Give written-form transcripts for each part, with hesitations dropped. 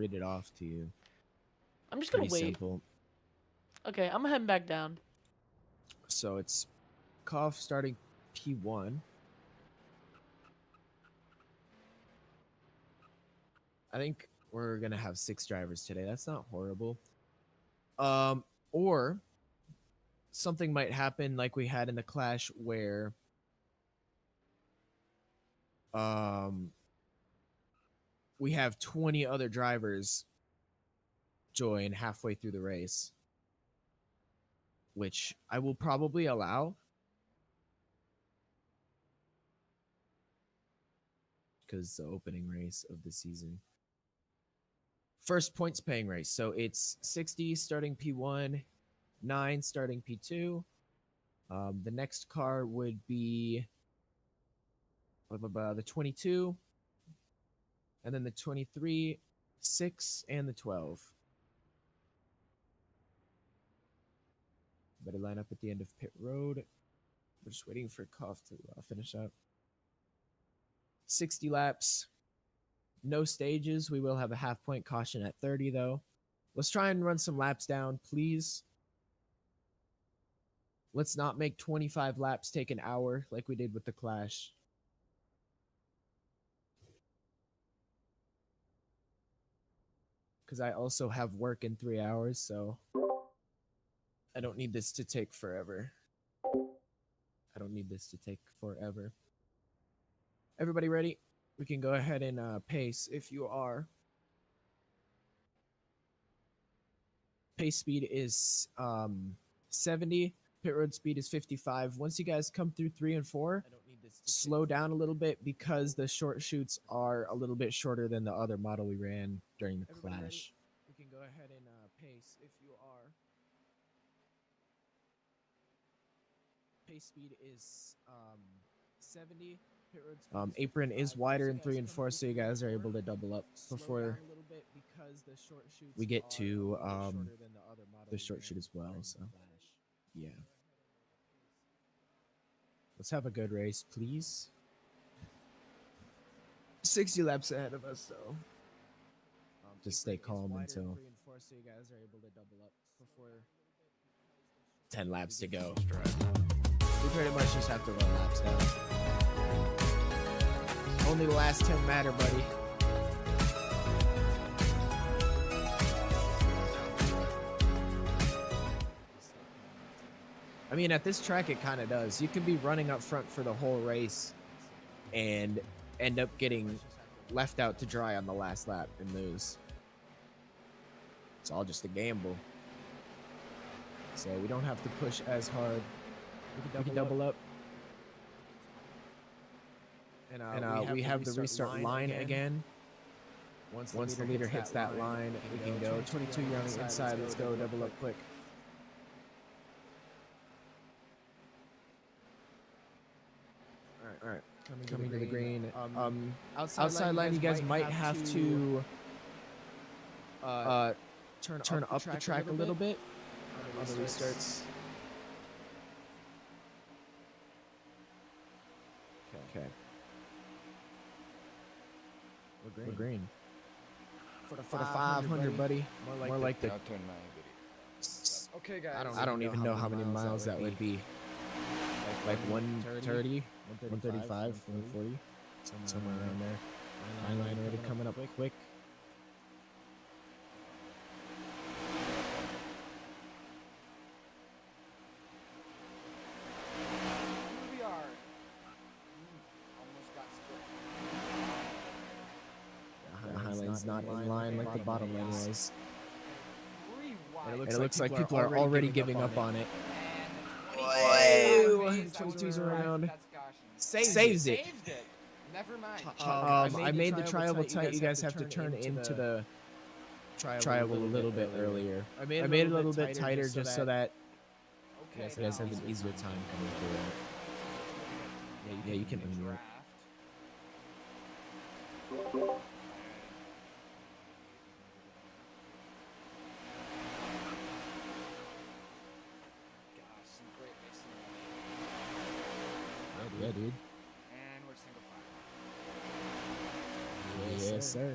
read it off to you. I'm just gonna Pretty wait. simple. Okay, I'm heading back down. So it's cough starting P1. I think we're gonna have 6 drivers today. That's not horrible. Or something might happen like we had in the clash where we have 20 other drivers join halfway through the race, which I will probably allow because the opening race of the season. First points paying race. So it's 60 starting P1, 9 starting P2. The next car would be the 22, and then the 23, 6, and the 12. Better line up at the end of pit road. We're just waiting for Koff to finish up. 60 laps. No stages. We will have a half-point caution at 30, though. Let's try and run some laps down, please. Let's not make 25 laps take an hour like we did with the Clash. Because I also have work in 3 hours, so I don't need this to take forever. Everybody ready? We can go ahead and pace if you are. Pace speed is 70. Pit road speed is 55. Once you guys come through 3 and 4, slow down a little bit because the short chutes are a little bit shorter than the other model we ran during the Clash. We can go ahead and pace if you are. Pace speed is 70. Apron is wider in 3 and 4, so you guys are able to double up before we get to the short chute as well. So, yeah. Let's have a good race, please. 60 laps ahead of us, though. Just stay calm until 10 laps to go. We pretty much just have to run laps now. Only the last 10 matter, buddy. I mean, at this track, it kind of does. You can be running up front for the whole race and end up getting left out to dry on the last lap and lose. It's all just a gamble. So we don't have to push as hard. We can double up. And we have the restart line again. Once the leader hits that line, we can go. 22, you're on the inside. Let's go. Double up quick. All right. Coming to the green. Outside line, you guys might have to turn up the track a little bit on the restarts. Okay. We're green. For the 500, buddy. More like the... Okay, guys. I don't even know how many miles that would be. Like 130, 135, 140, somewhere around there. Line already coming up quick. Here we are. Almost got split. The high lane's not in line like the bottom lane was. And it looks like people are already giving up on it. Whoa! 22's around. Saves it. Never mind. I made the triangle tight. You guys have to turn into the triangle a little bit earlier. I made it a little bit tighter just so that you guys have an easier time coming through it. Yeah, you can unmute. Yeah, dude. And we're single file. Yes, sir.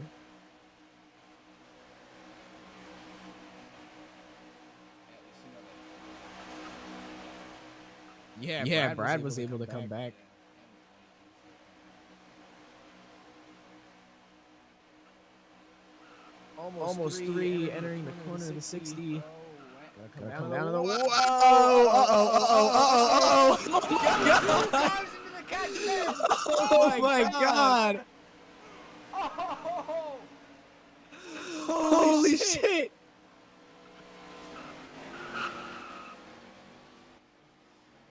Yeah, Brad was able to come back. Almost three, entering the corner of the 60. Gotta come down to the whoa! Oh my god! Oh! Holy shit!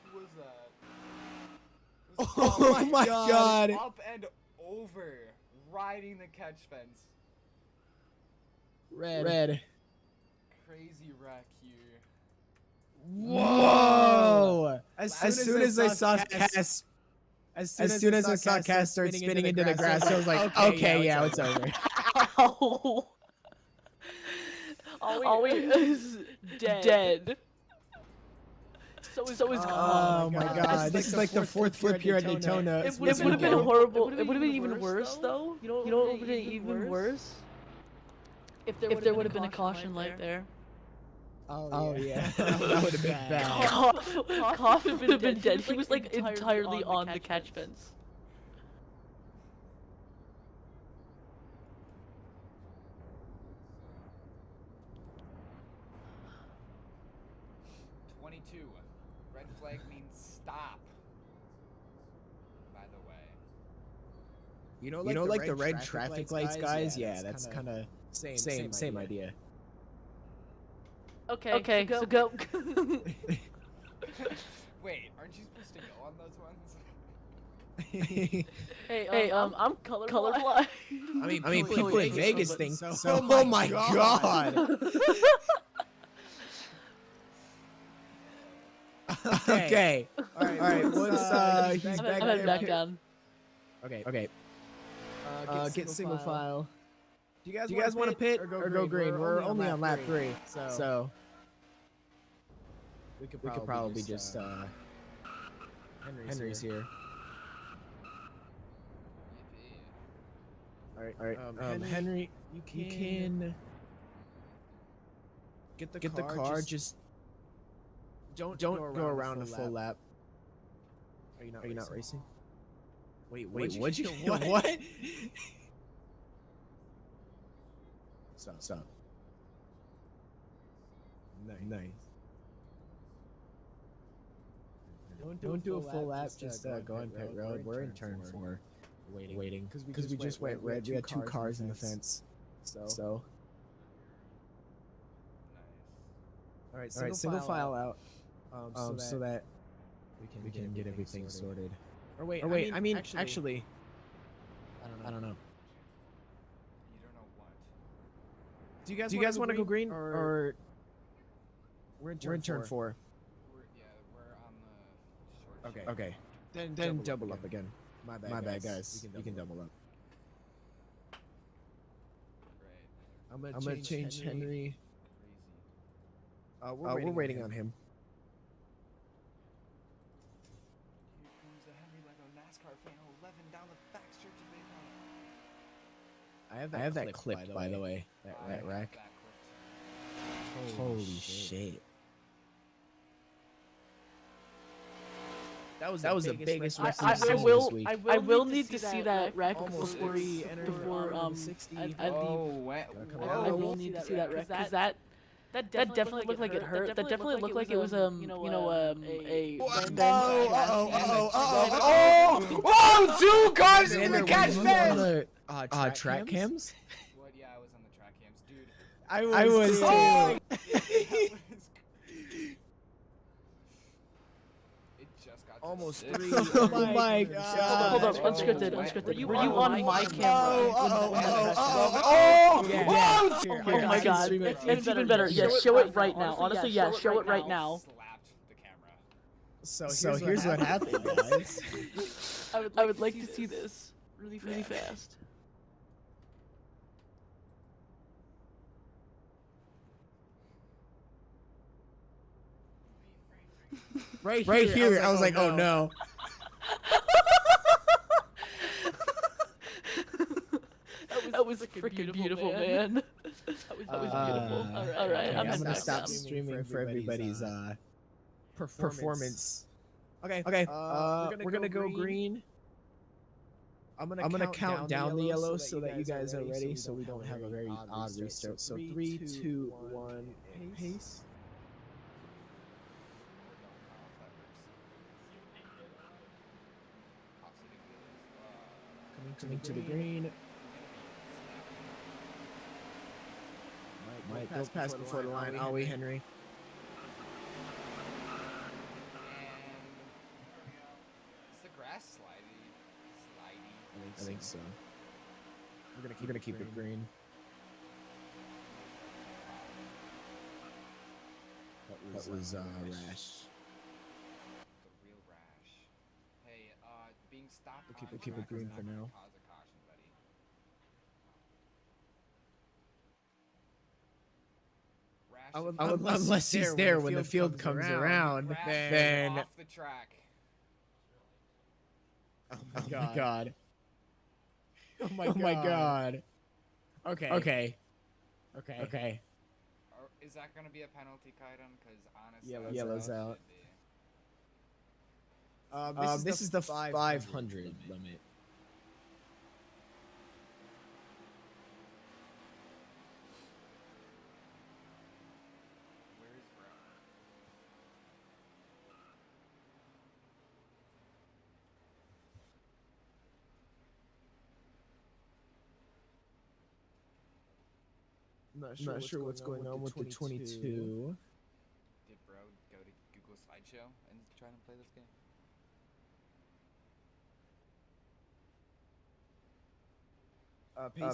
Who was that? Oh my god! Up and over, riding the catch fence. Red. Crazy wreck here. Whoa! As soon as I saw Cass, as soon as I saw Cass start spinning into the grass, I was like, okay, yeah, it's over. Ow. Ollie is dead. So is Oh my god, this is like the fourth flip here at Daytona. It would have been horrible. It would have been even worse though. You know what would have been even worse? If there would have been a caution light there. Oh yeah, that would have been bad. Koff would have been dead. He was like entirely on the catch fence. Red flag means stop. By the way. You know, like the red traffic lights, guys. Yeah, that's kind of same idea. Okay, so go. Wait, aren't you supposed to go on those ones? Hey, I'm colorblind. I mean, people in Vegas think so. Oh my god. Okay. All right. Once he's I'm back heading there. back down. Okay. Get single file. Do you guys want to pit or go green? We're only on lap 3, so we could probably just Henry's here. All right. Henry, you can get the car. Just don't go around a full lap. Are you not racing? Wait, what'd you what? Stop. Nice. Don't do a full lap. Just go on pit road. We're in turn 4. Waiting. Because we just went red. We had 2 cars in the fence. So. All right. Single file out. So that we can get everything sorted. Or wait. I mean, actually, I don't know. You don't know what? Do you guys want to go green or we're in turn 4? We're on the short. Okay. Then double up again. My bad, guys. You can double up. Great. I'm gonna change Henry. Crazy. We're waiting on him. Here comes the Henry Lego NASCAR fan 11 down the backstretch of Daytona. I have that clip, by the way. That rack. Holy shit. That was the biggest wreck I this week. will need to see that wreck Almost before 60. I will need to see that wreck because that definitely looked like it hurt. That definitely looked like it was a Oh! 2 cars in the catch fence. Track cams? What? Yeah, I was on the track cams, dude. I was too. It just got Almost to 3. six. Oh my god. Hold up, unscripted. Were you on my camera? Oh my god, it's even better. Yeah, show it right now. Honestly, yeah, show it right now. Slapped the camera. So here's what happened, guys. I would like to see this really fast. Right here. I was like, oh no. That was freaking beautiful, man. That was beautiful. All right, I'm gonna stop streaming for everybody's performance Okay. We're gonna go green. I'm gonna count down the yellow so that you guys are ready, so we don't have a very odd restart. So 3, 2, 1, and pace. Coming to the green. Might go past before the line. Are we, Henry? Is the grass slidey? I think so. We're gonna keep it green. That was rash. The real rash. Hey, being stopped. We'll keep it green for now. Cause a caution, buddy. Rash. Unless he's there when the field comes around, then off the track. Oh my god. Oh my god. Okay. Is that gonna be a penalty, Kaidan? Because honestly, yellow's out. This is the 500 limit. Where is bro? I'm not sure what's going on with the 22. Did bro go to Google Slideshow and try to play this game?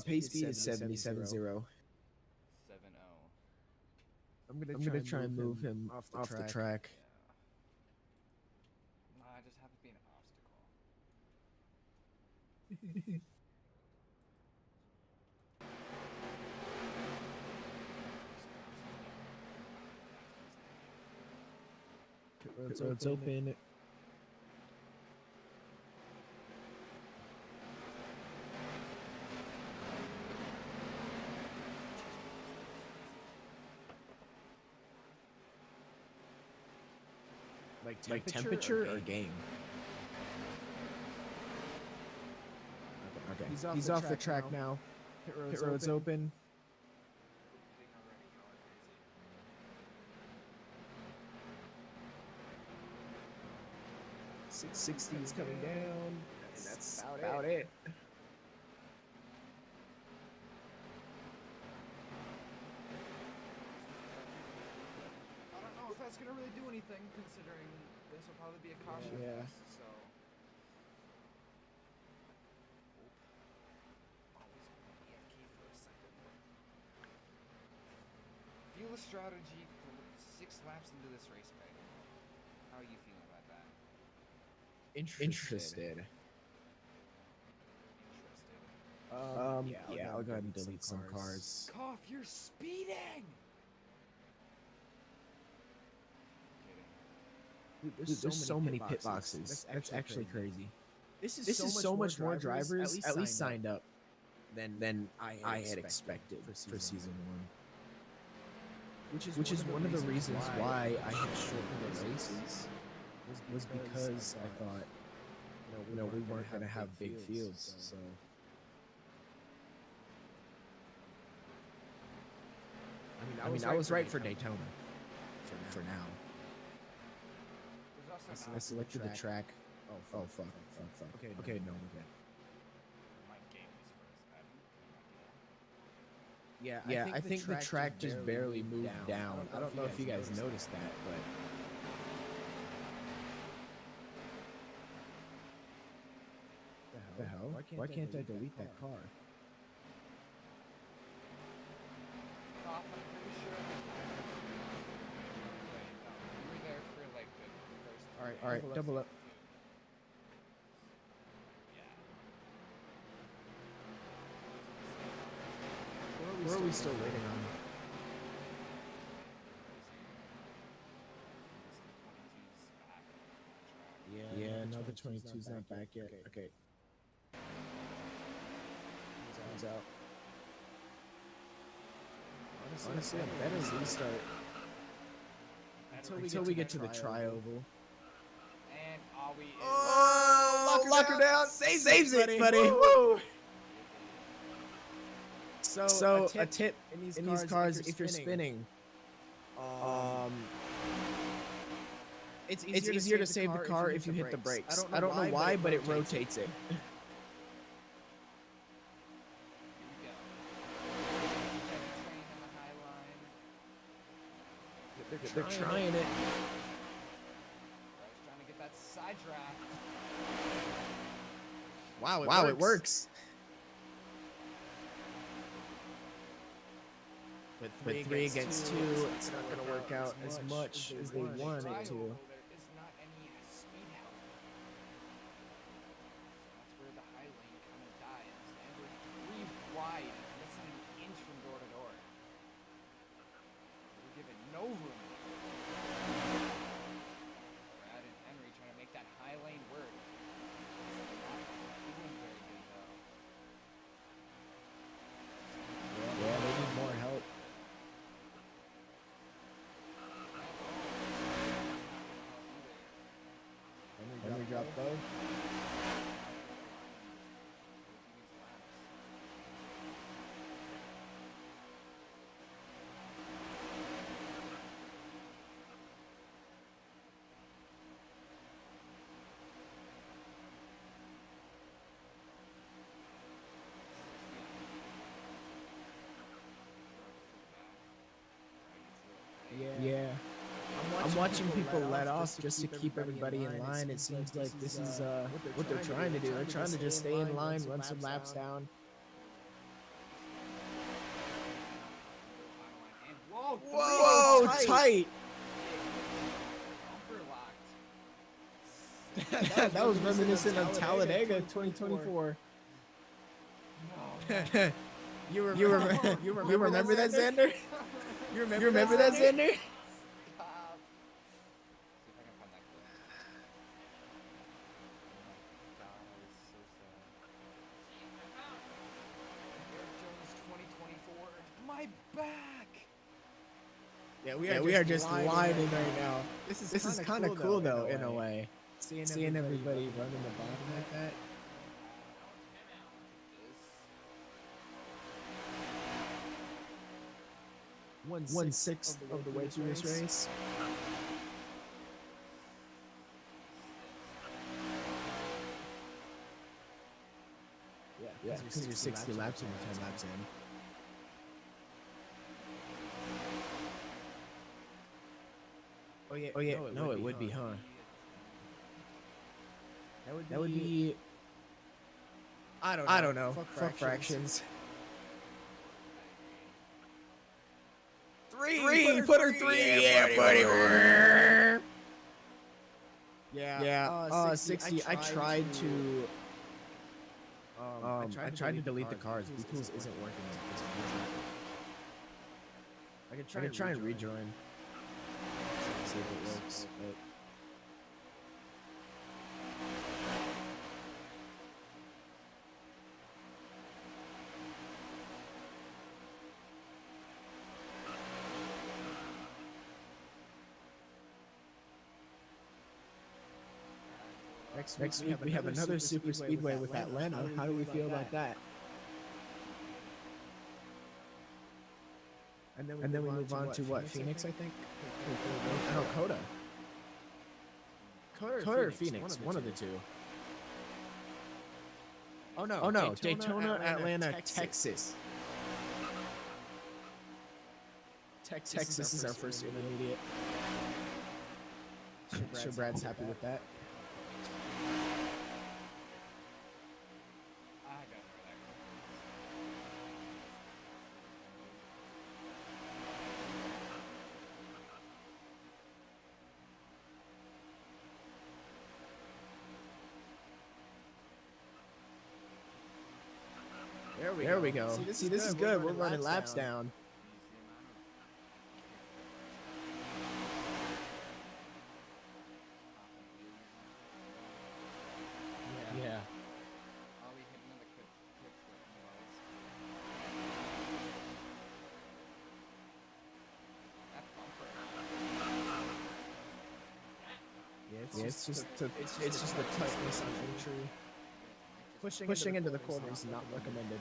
Pace speed is 77.0. 7-0. I'm gonna try and move him off the track. Yeah. Nah, just have it be an obstacle. Road's open. Like temperature or game? Okay. He's off the track now. Pit road's open. 660 is coming down. And that's about it. I don't know if that's gonna really do anything, considering this will probably be a caution. Yeah. So. Feel a strategy for 6 laps into this race, Kaidan. How are you feeling about that? Interested. Yeah, I'll go ahead and delete some cars. Cough, you're speeding! Dude, there's so many pit boxes. That's actually crazy. This is so much more drivers at least signed up than I had expected for season 1. Which is one of the reasons why I had shortened the races. Was because I thought, we weren't gonna have big fields. So. I mean, I was right for Daytona. For now. I selected the track. Oh fuck. Okay, no, okay. Yeah, I think the track just barely moved down. I don't know if you guys noticed that, but. The hell? Why can't I delete that car? I'm pretty sure. You were there for like the first. All right, double up. Where are we still waiting on? Yeah, no, the 22's not back yet. Okay. He's out. Honestly, I better restart until we get to the tri-oval. And Oh, lock her down. Saves it, buddy. Woo! So a tip in these cars, if you're spinning, it's easier to save the car if you hit the brakes. I don't know why, but it rotates it. They're trying it. Trying to get that side draft. Wow, it works. But 3 against 2, it's not going to work out as much as they want it to. There is not any speed help. So that's where the high lane kind of dies. And we're 3 wide, missing an inch from door to door. We're given no room. Brad and Henry trying to make that high lane work. Not doing very good though. Yeah, they need more help. Henry dropped both. Yeah. I'm watching people let off just to keep everybody in line. It seems like this is what they're trying to do. They're trying to just stay in line, run some laps down. Whoa, tight! That was reminiscent of Talladega 2024. No. You remember that, Xander? You remember that, Xander? Stop. See if I can find that clip. That was so sad. Eric Jones 2024. My back. Yeah, we are just lining right now. This is kind of cool though, in a way. Seeing everybody running the bottom like that. 1/6 of the way through this race. Yeah, because you're 60 laps and you're 10 laps in. Oh yeah, no, it would be, huh? That would be. I don't know. Fuck fractions. 3, put her 3, yeah, buddy. Yeah, 60. I tried to. I tried to delete the cars. BTools isn't working. I can try and rejoin. See if it works. But next week we have another super speedway with Atlanta. How do we feel about that? And then we move on to what? Phoenix, I think? No, Coda. Coda or Phoenix, one of the two. Oh no, Daytona, Atlanta, Texas. Texas is our first intermediate. Sure Brad's happy with that. There we go. See, this is good. We're running laps down. Yeah. it's just the tightness on entry. Pushing into the corner is not recommended.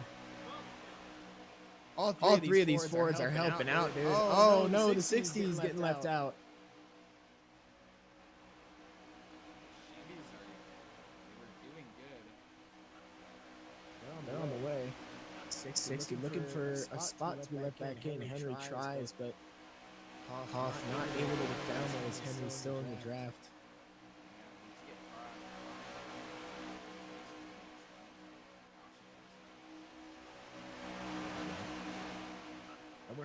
All three of these Fords are helping out, dude. Oh no, the 60 is getting left out. Chevys they were doing good. They're on the way. 60 looking for a spot to be let back in. Henry tries, but Hoff not able to get down there as Henry's still in the draft.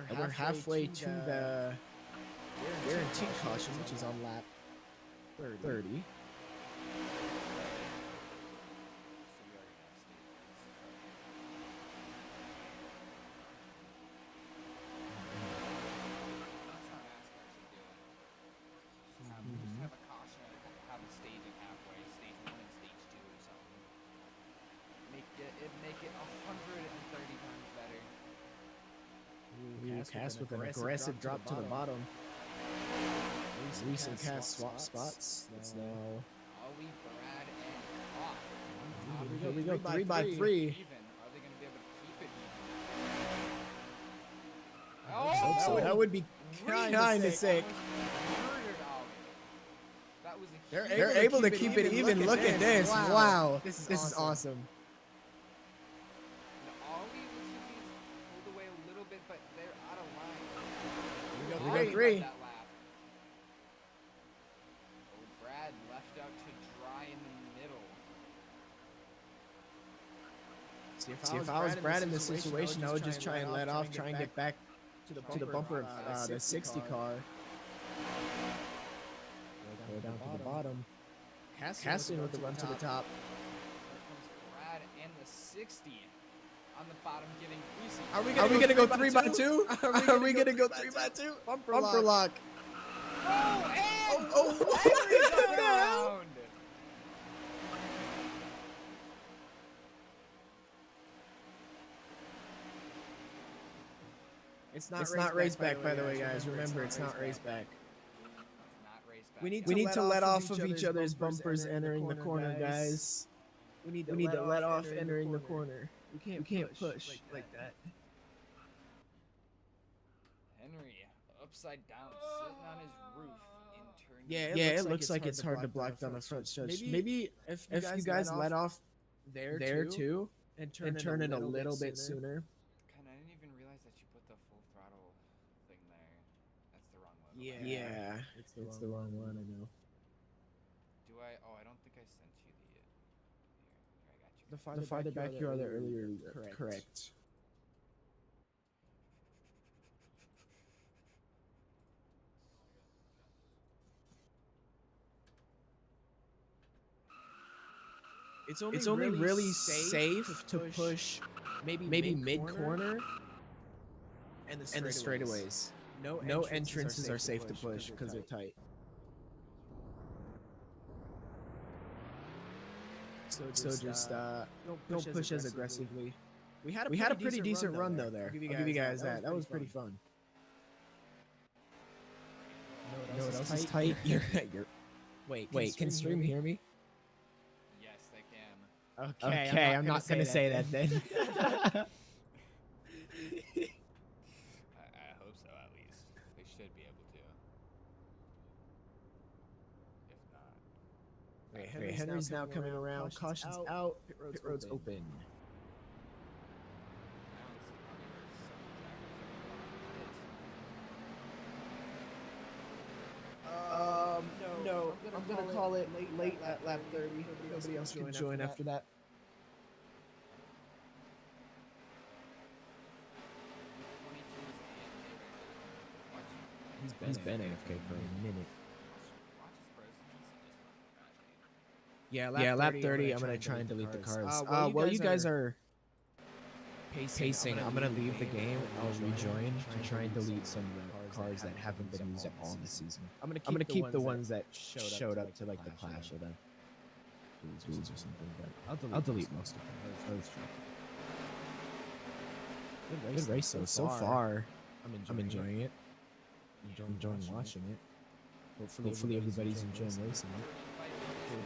And we're halfway to the guaranteed caution, which is on lap 30. Have a caution, have a staging halfway, stage 1 and stage 2 or something. Make it 130 times better. Cass with an aggressive drop to the bottom. Reese and Cass swap spots. It's now Ollie, Brad, and Koff. here we go, 3 by 3. Even. Are they going to be able to keep it even? So that would be kind of sick. They're able to keep it even. Look at this. Wow. This is awesome. Ollie looks like he's pulled away a little bit, but they're out of line. We got 3. That lap. Oh, Brad left out to dry in the middle. See, if I was Brad in this situation, I would just try and let off, try and get back to the bumper of the 60 car. Go down to the bottom. Casting with the run to the top. Here comes Brad and the 60 on the bottom, giving Greasy. Are we gonna go 3 by 2? Are we gonna go 3 by 2? Bumper lock. Oh, and Henry's up and around. It's not race back, by the way, guys. Remember, it's not race back. We need to let off of each other's bumpers entering the corner, guys. We need to let off entering the corner. We can't push like that. Henry, upside down, sitting on his roof in turn. Yeah, it looks like it's hard to block down the front stretch. Maybe if you guys let off there too and turn it a little bit sooner. I didn't even realize that you put the full throttle thing there. That's the wrong one. Yeah, it's the wrong one. I know. Do I? Oh, I don't think I sent you the. Here, I got you. The farther back you are, the earlier. Correct. It's only really safe to push maybe mid corner and the straightaways. No entrances are safe to push because they're tight. So just don't push as aggressively. We had a pretty decent run though there. I'll give you guys that. That was pretty fun. You know what else is tight? You're wait. Can Stream hear me? Yes, they can. Okay, I'm not gonna say that then. I hope so, at least. They should be able to. If not. Wait, Henry's now coming around. Caution's out. Pit road's open. No, I'm gonna call it late at lap 30. Nobody else can join after that. He's been AFK for a minute. Yeah, lap 30. I'm gonna try and delete the cars. While you guys are pacing, I'm gonna leave the game. I'll rejoin and try and delete some of the cars that haven't been used at all this season. I'm gonna keep the ones that showed up to like the Clash or the Tools or something, but I'll delete most of them. Good race though. So far, I'm enjoying it. I'm enjoying watching it. Hopefully everybody's enjoying racing it.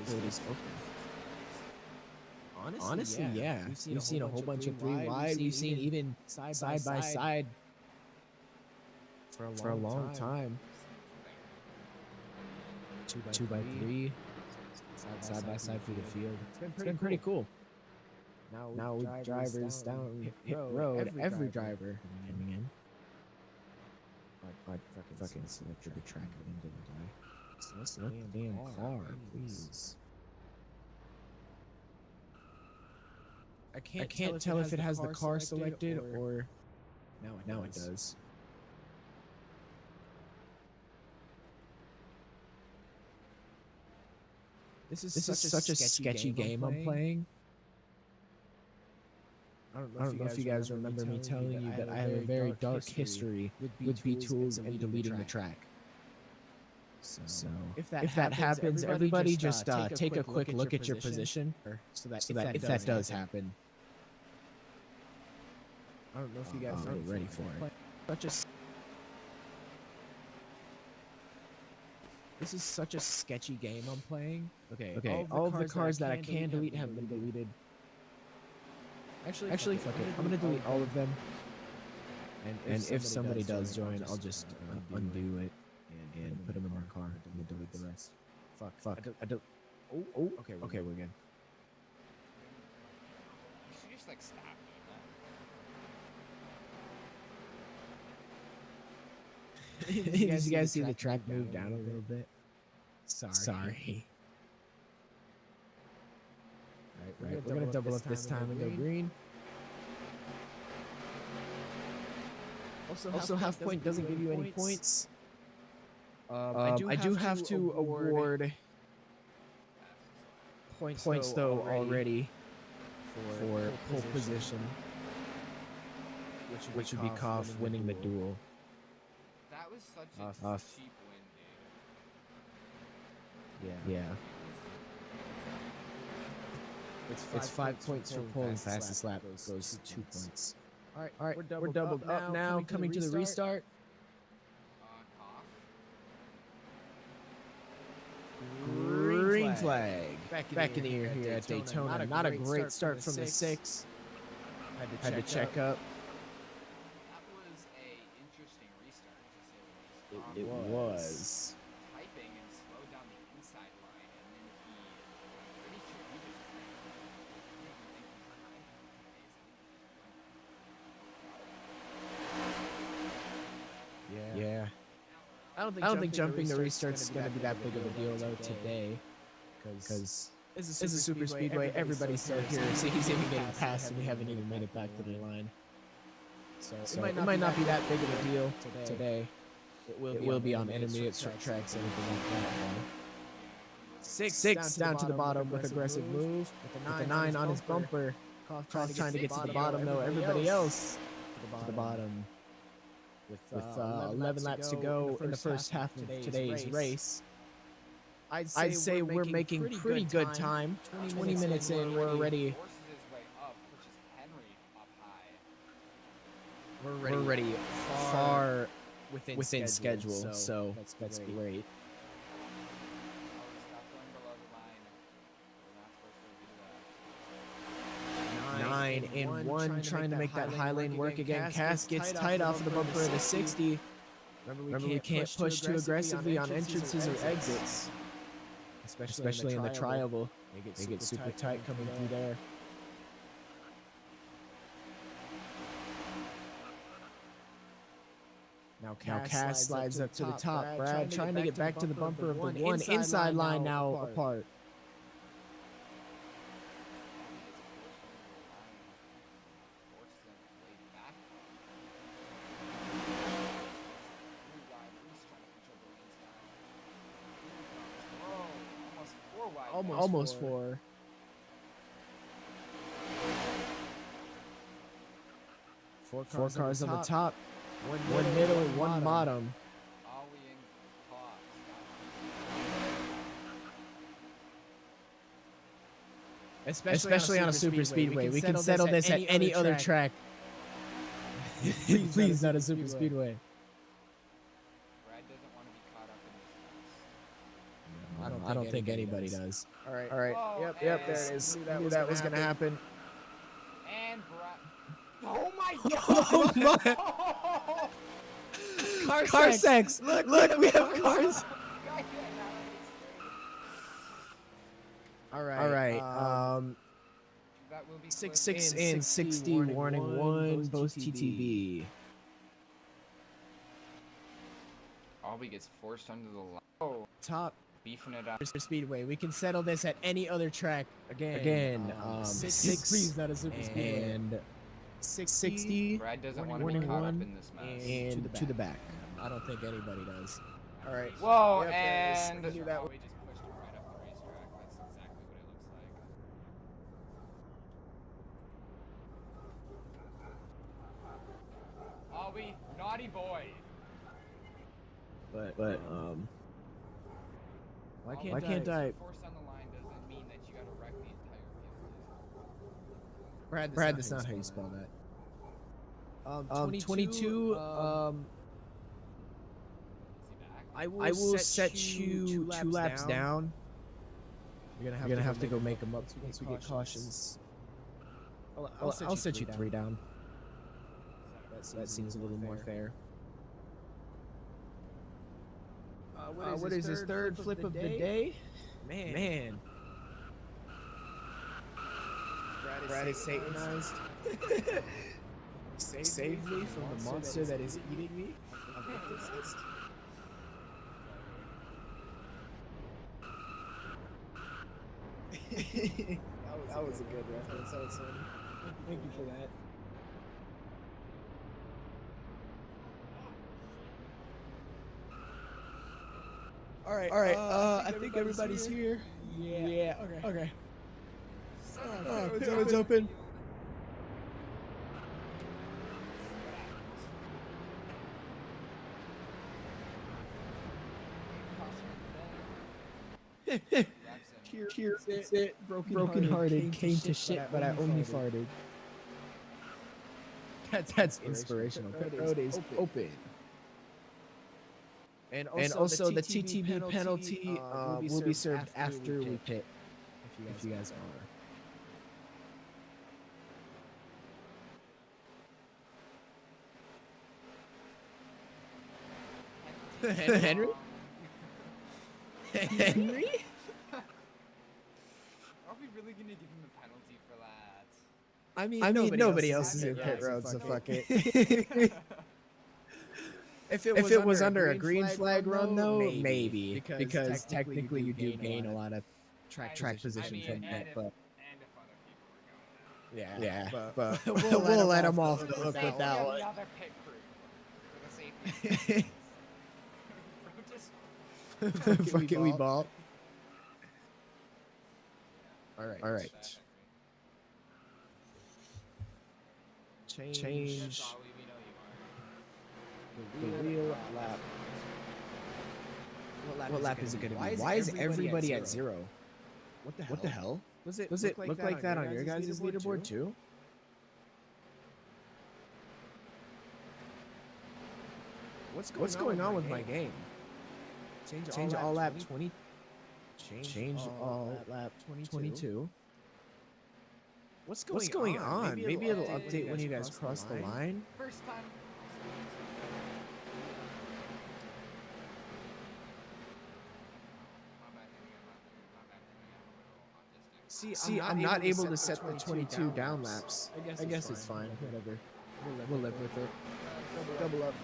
code is open. Honestly, yeah. We've seen a whole bunch of three wide. We've seen even side by side for a long time. 2x3 side by side through the field. It's been pretty cool. Now with drivers down hit road, every driver coming in. I'd fucking selected the track and didn't I? Select the damn car, please. I can't tell if it has the car selected or now it does. This is such a sketchy game I'm playing. I don't know if you guys remember me telling you that I have a very dark history with B tools and deleting the track. So if that happens, everybody just take a quick look at your position, so that if that does happen, I don't know if you guys are ready for it. This is such a sketchy game I'm playing. Okay. All of the cars that I can delete have been deleted. Actually, fuck it. I'm gonna delete all of them. And if somebody does join, I'll just undo it and put them in my car and delete the rest. Fuck. I don't. Oh. Okay, we're good. You should just like stop doing that. Did you guys see the track move down a little bit? Sorry. Right. We're gonna double up this time and go green. Also, half point doesn't give you any points. I do have to award points though already for pole position, which would be Koff winning the duel. That was such a cheap win, dude. Yeah. It's 5 points for pole and fastest lap goes 2 points. All right, we're doubled up now. Coming to the restart. Green flag. Back in the air here at Daytona. Not a great start from the 6. Had to check up. That was a interesting restart, to say the least. It was. Typing and slowed down the inside line, and then pretty sure he just Yeah. I don't think jumping the restart's gonna be that big of a deal though today, because this is a super speedway. Everybody's still here. See, he's even getting past, and we haven't even made it back to the line. So it might not be that big of a deal today. It will be on intermediate tracks, anything like that. Six down to the bottom with aggressive move. With the 9 on his bumper. Koff trying to get to the bottom though. Everybody else to the bottom. With 11 laps to go in the first half of today's race. I'd say we're making pretty good time. 20 minutes in, we're already forces his way up, pushes Henry up high. we're already far within schedule. So that's great. Always stop going below the line. We're not supposed to do that. 9 and 1 trying to make that high lane work again. Cass gets tight off of the bumper of the 60. Remember, we can't push too aggressively on entrances or exits, especially in the tri-oval. They get super tight coming through there. Now Cass slides up to the top. Brad trying to get back to the bumper of the 1. Inside line now apart. Almost 4. Four cars on the top. One middle and one bottom. Especially on a super speedway. We can settle this at any other track. Please, not a super speedway. Brad doesn't want to be caught up in this I don't think anybody does. All right. Whoa, Yep, and there it is. Knew that was gonna happen. And oh my Oh god! my! Car sex. Look, we have cars. All right. That will be 6 and 60. Warning 1. Both TTB. Albie gets forced under the line. Oh, Top. beefing it up. Speedway. We can settle this at any other track. Again. 6 Please, not a super speedway. and 60. Brad doesn't want to be Warning caught up 1 in this mess. and to the back. I don't think anybody does. All right. Whoa, Yep, there it is. and We knew that we just pushed him right off the racetrack. That's exactly what it looks like. Albie, naughty boy. But why can't I? Force on the line doesn't mean that you gotta wreck the entire field. Brad, that's not how you spell that. 22. I will set you 2 laps down. You're gonna have to go make them up once we get cautions. I'll set you 3 down. That seems a little more fair. What is his third flip of the day? Man. Brad is Satanized. Save me from the monster that is eating me. That was a good reference. That was funny. Thank you for that. All right. I think everybody's here. Yeah. Okay. It's open. Cheers. That's it. Broken hearted. Came to shit, but I only farted. That's inspirational. Pit road is open. And also the TTB penalty will be served after we pit, if you guys are. Henry? Henry? Are we really gonna give him a penalty for that? I mean nobody else is in pit road, so fuck it. If it was under a green flag run, though, maybe because technically you do gain a lot of track position from that. But And if other people were going yeah, but we'll let them off the hook with that one. The other pit crew for the safety. Fuck it, we ball. All right. Change. That's all we know you are. The real lap. What lap is it gonna be? Why is everybody at 0? What the hell? Does it look like that on your guys' leaderboard too? What's going on with my game? Change all lap 20. Change all lap 22. What's going on? Maybe it'll update when you guys cross the line. First time. See, I'm not able to set the 22 down laps. I guess it's fine. Whatever. We'll live with it. Double up.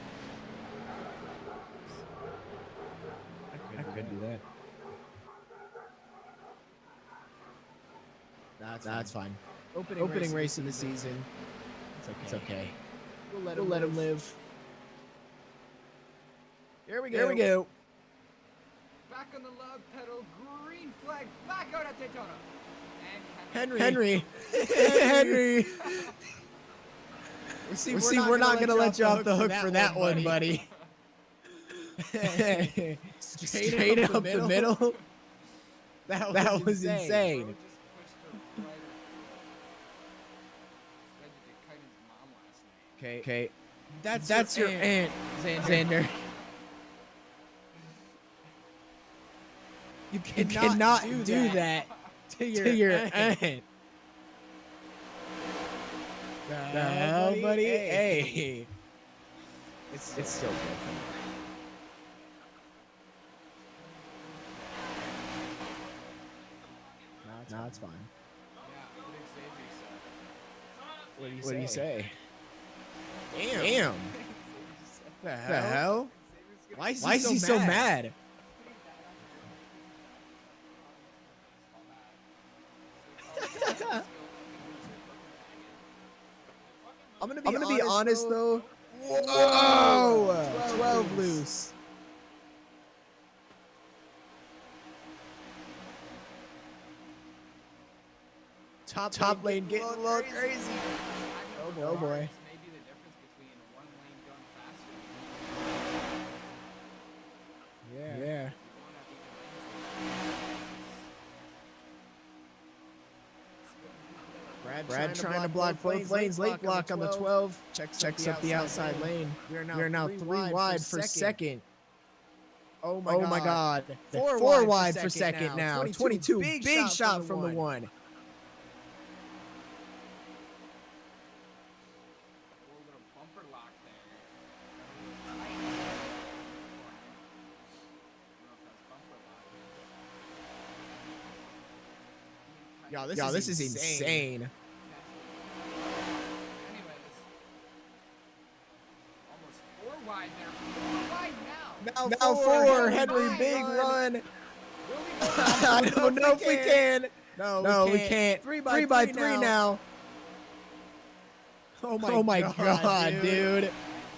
I could do that. That's fine. Opening race of the season. It's okay. We'll let him live. Here we go. Back on the loud pedal, green flag, back out at Daytona. And Henry. See, we're not gonna let you off the hook for that one, buddy. Straight up the middle. That was insane. Okay. That's your aunt, Xander. You cannot do that to your aunt. The hell, buddy? Hey. It's still broken. No, it's fine. Yeah, What do you say? Damn. The hell? Why is he so mad? I'm gonna be honest though. Whoa! 12 loose. Top lane getting a little crazy. Oh boy. Maybe the difference between one lane going faster. Yeah. Brad trying to block both lanes. Late block on the 12. Checks up the outside lane. We are now 3 wide for second. Oh my god. 4 wide for second now. 22. Big shot from the 1. Bumper lock there. Yo, this is insane. Anyways, almost 4 wide there. 4 wide now. Now 4. Henry, big run. I don't know if we can. No, we can't. 3 by 3 now. Oh my god, dude.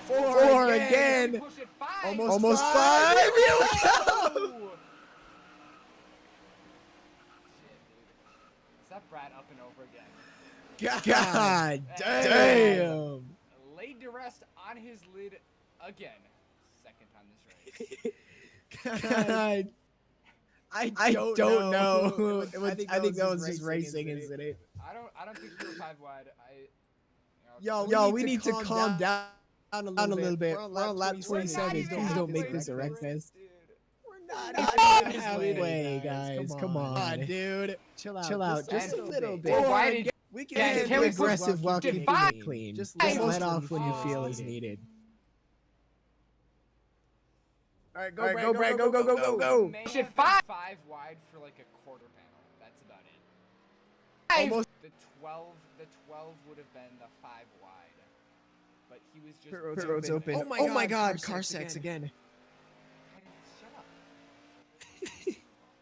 4 again. Push it 5. Almost 5. Here we go. Is that Brad up and over again? God damn. Laid to rest on his lid again. Second time this race. God. I don't know. I think that was just racing, isn't it? I don't think we were 5 wide. Yo, we need to calm down a little bit. We're on lap 27. Please don't make this a wreck fest. We're not halfway, guys. Come on, dude. Chill out. Just a little bit. We can be aggressive while keeping it clean. Just let off when you feel is needed. All right, go, Brad. Go. Push it 5 wide for like a quarter panel. That's about it. Almost. The 12 would have been the 5 wide. But he was just Pit road's open. Oh my god, car sex again. Shut up.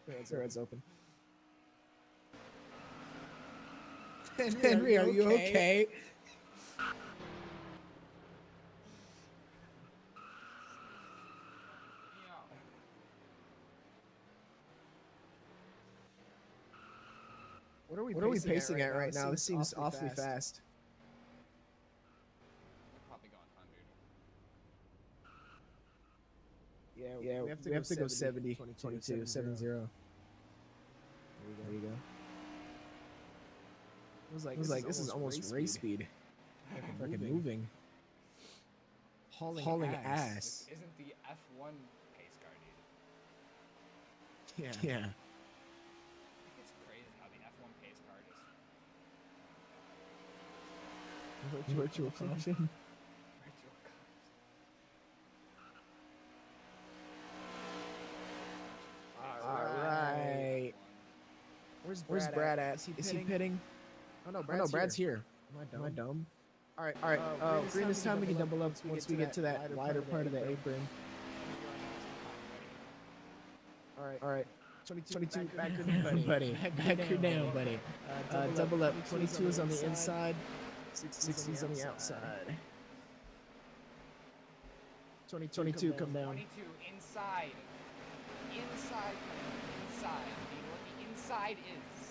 Pit road's open. Henry, are you okay? What are we pacing at right now? This seems awfully fast. Probably going 100. Yeah, we have to go 70, 22, 7-0. There you go. It was like this is almost race speed. Fucking moving. Hauling ass. This isn't the F1 pace car, dude. Yeah. It's crazy how the F1 pace car is. Virtual caution. Alright. Where's Brad at? Is he pitting? Oh no, Brad's here. Am I dumb? Alright. Green, this time we can double up once we get to that wider part of the apron. Alright. 22, back her down, buddy. Back her down, buddy. Double up. 22 is on the inside. 60 is on the outside. 22, come down. 22 inside. Inside. Do you know what the inside is?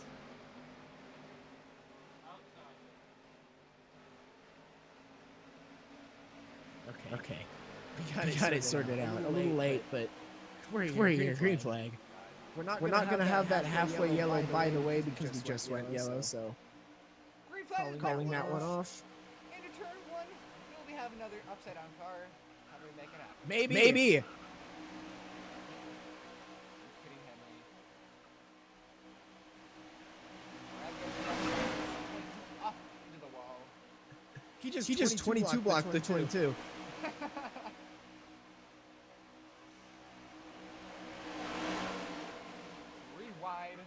Okay. We got it sorted out. A little late, but we're here. Green flag. We're not gonna have that halfway yellow by the way because we just went yellow. So Green flag. calling that one off. Into turn 1, will we have another upside down car? How do we make it happen? Maybe. Kidding Henry. just 22 blocked the 22. Green wide.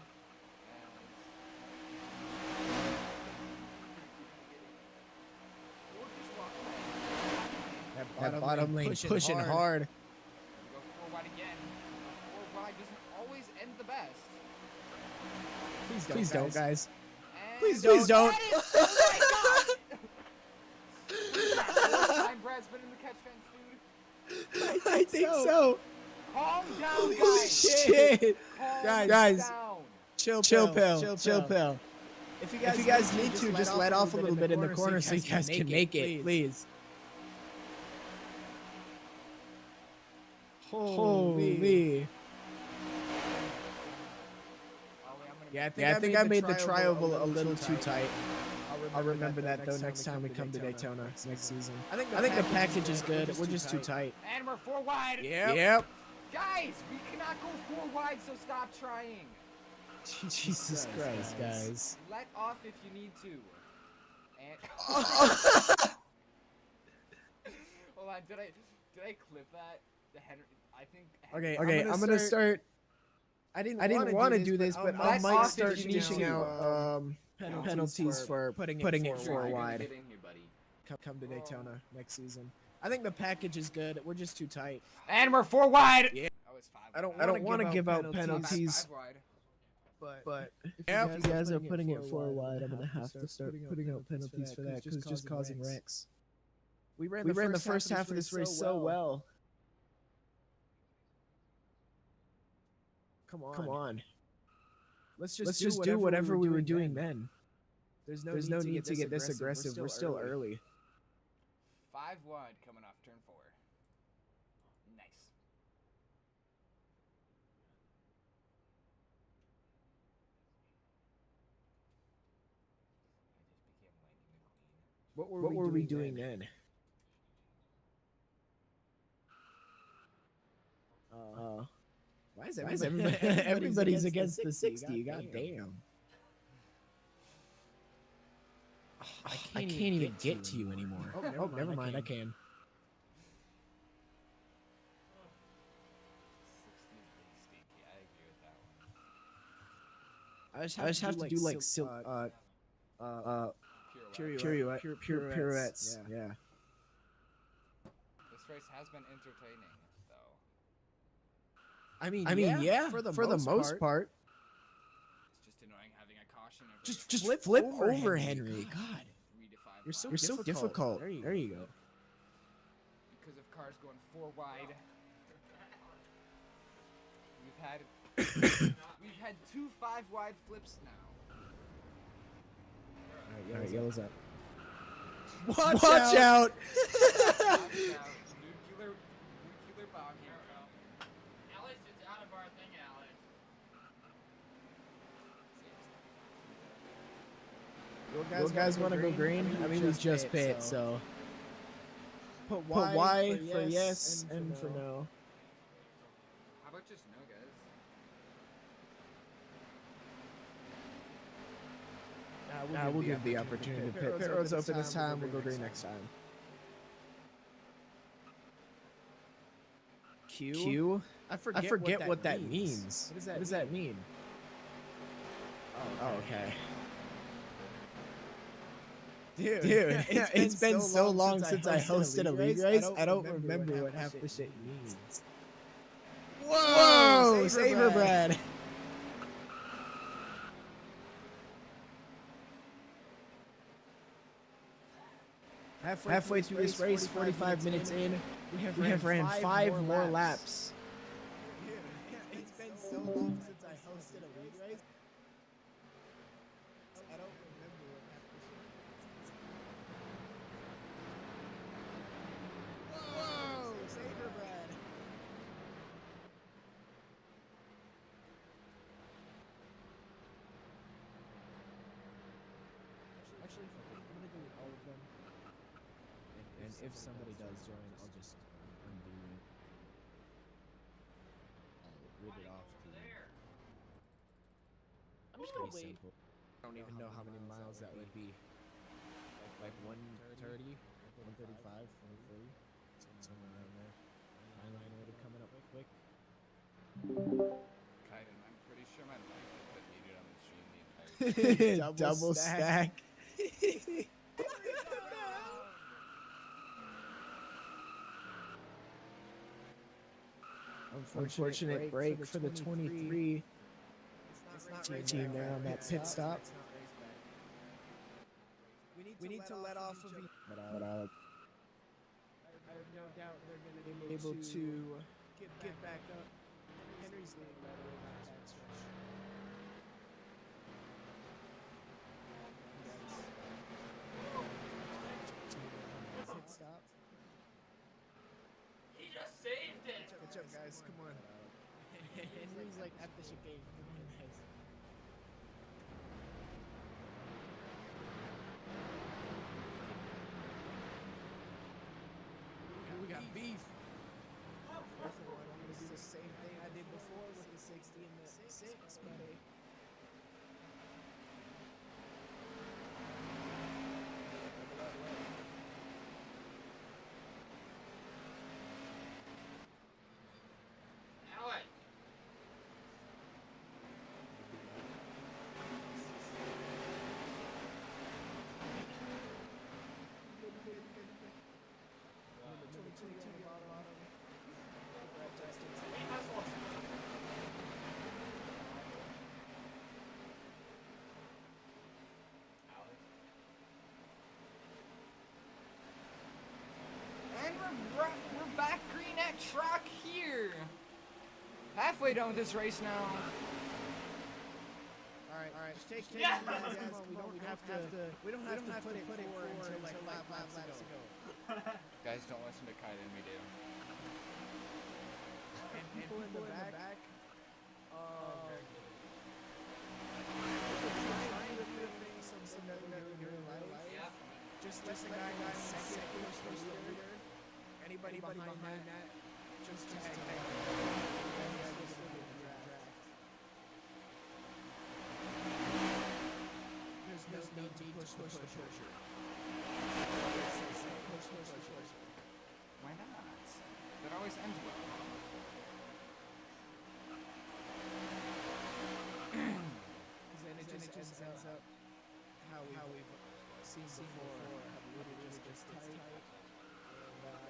That bottom lane pushing hard. We go 4 wide again. 4 wide doesn't always end the best. Please don't, guys. And Please don't. that is, oh my god! Fourth time Brad's been in the catch fence, dude. I think so. Calm down, guys. Holy shit. Calm Guys. down. Chill pill. If you guys need to, just let off a little bit in the corner so you guys can make it, please. Holy. Yeah, I think I made the tri-oval a little too tight. I'll remember that though next time we come to Daytona next season. I think the package is good. We're just too tight. And we're 4 wide. Yep. Guys, we cannot go 4 wide, so stop trying. Jesus Christ, guys. Let off if you need to. And hold on, did I clip that? The Henry, I think. Okay, I'm gonna start. I didn't want to do this, but I might start dishing out penalties for putting it 4 wide. Come to Daytona next season. I think the package is good. We're just too tight. And we're 4 wide. Yeah. Oh, it's 5 I don't want to give out penalties. 5 wide. But if you guys are putting it 4 wide, I'm gonna have to start putting out penalties for that because it's just causing wrecks. We ran the first half of this race so well. Come on. Let's just do whatever we were doing then. There's no need to get this aggressive. We're still early. 5 wide coming off turn 4. Nice. What were we doing then? Why is everybody's against the 60? God damn. I can't even get to you anymore. Oh, never mind. I can. 60 I agree with that one. I just have to do like pirouettes. Yeah. This race has been entertaining, though. I mean, yeah. For the most part. It's just annoying having a caution. Just flip over Henry. God. 3 to 5 You're so difficult. There you go. Because of cars going 4 wide. We've had 2 5 wide flips now. Alright, yellow's up. Watch Watch out! Nuclear bomb here. Alex, it's out of our thing, Alex. You guys want to go green? I mean, we just pit, so. Put Y for yes and for no. How about just no, guys? We'll give the opportunity to pit. Pit road's open this time. We'll go green next time. Q? I forget what that means. What does that mean? Oh, okay. Dude, it's been so long since I hosted a league race. I don't remember what half the shit means. Whoa! Saber Brad! Halfway through this race, 45 minutes in, we have ran 5 more laps. It's been so long since I hosted a league race. I don't remember what happened. Whoa! Saber Brad! Actually, I'm gonna do all of them. And if somebody does join, I'll just undo it. I'll rid it off. I'm just gonna Pretty wait. simple. I don't even know how many miles that would be. Like like 130, 135, 140, somewhere around there. Line order coming up quick. Kaiden, I'm pretty sure my life has been muted on the stream the entire time. Double stack. Unfortunate break for the 23. It's not team there on that pit stop. We need to let off of each, but I have no doubt they're going to be able to get back up. Henry's leading right away down the backstretch. Pit stop. He just saved it. Catch up, guys. Come on. Henry's like at the chicane. Come on, guys. We got beef. Fourth one. I'm gonna do the same thing I did before with the 60 and the 6, buddy. Alex. And we're back green at track here. Halfway done with this race now. All right. Just take Yeah. it easy, guys. We don't have to put it forward until like 5 laps ago. Guys, don't listen to Kaiden, we do. And people in the back. Something that in your life. Yeah. Just the guy second or leader. Anybody behind that, just tag them. There's no need to push the pusher. Push. Why not? That always ends well. Because then it just ends up how we've seen before. How the just gets tight.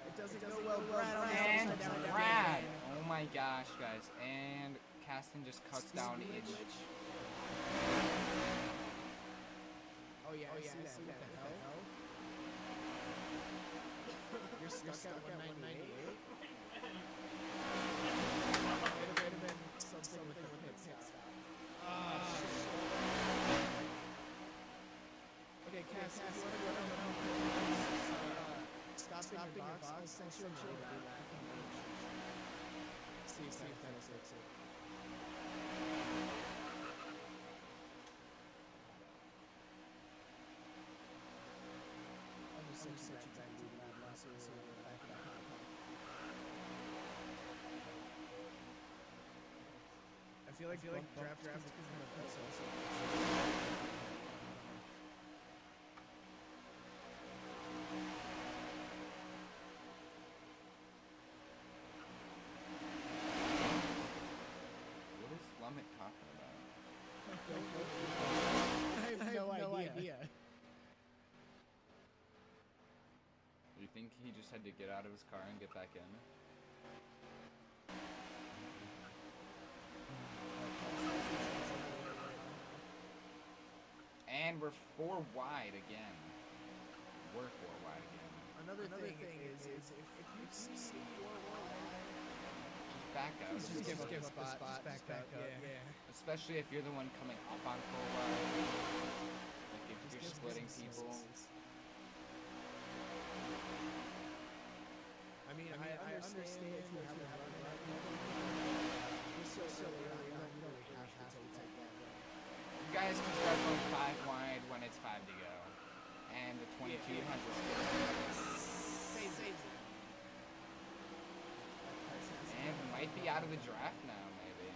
It doesn't go well. And Brad! Oh my gosh, guys. And Caston just cuts down the edge. Oh yeah, I see that. What the hell? You're stuck at 198? It would have been something with the pit stop. Okay, Cass, if you want to stop in your box, I'll send you a back. See if that'll fix it. I'll just send you back to the lab, so back. I feel like draft is coming up so. What is Lumet talking about? I have no idea. Do you think he just had to get out of his car and get back in? And we're 4 wide again. We're 4 wide again. Another thing is if you see 4 wide, Just back out. just give a spot. Just back up. Yeah. Especially if you're the one coming up on 4 wide. Like if you're splitting people. I mean, I understand if you have a run right now. You're so early on, you don't really have to take that run. You guys can start going 5 wide when it's 5 to go. And the 22 has a Saves it. And might be out of the draft now, maybe.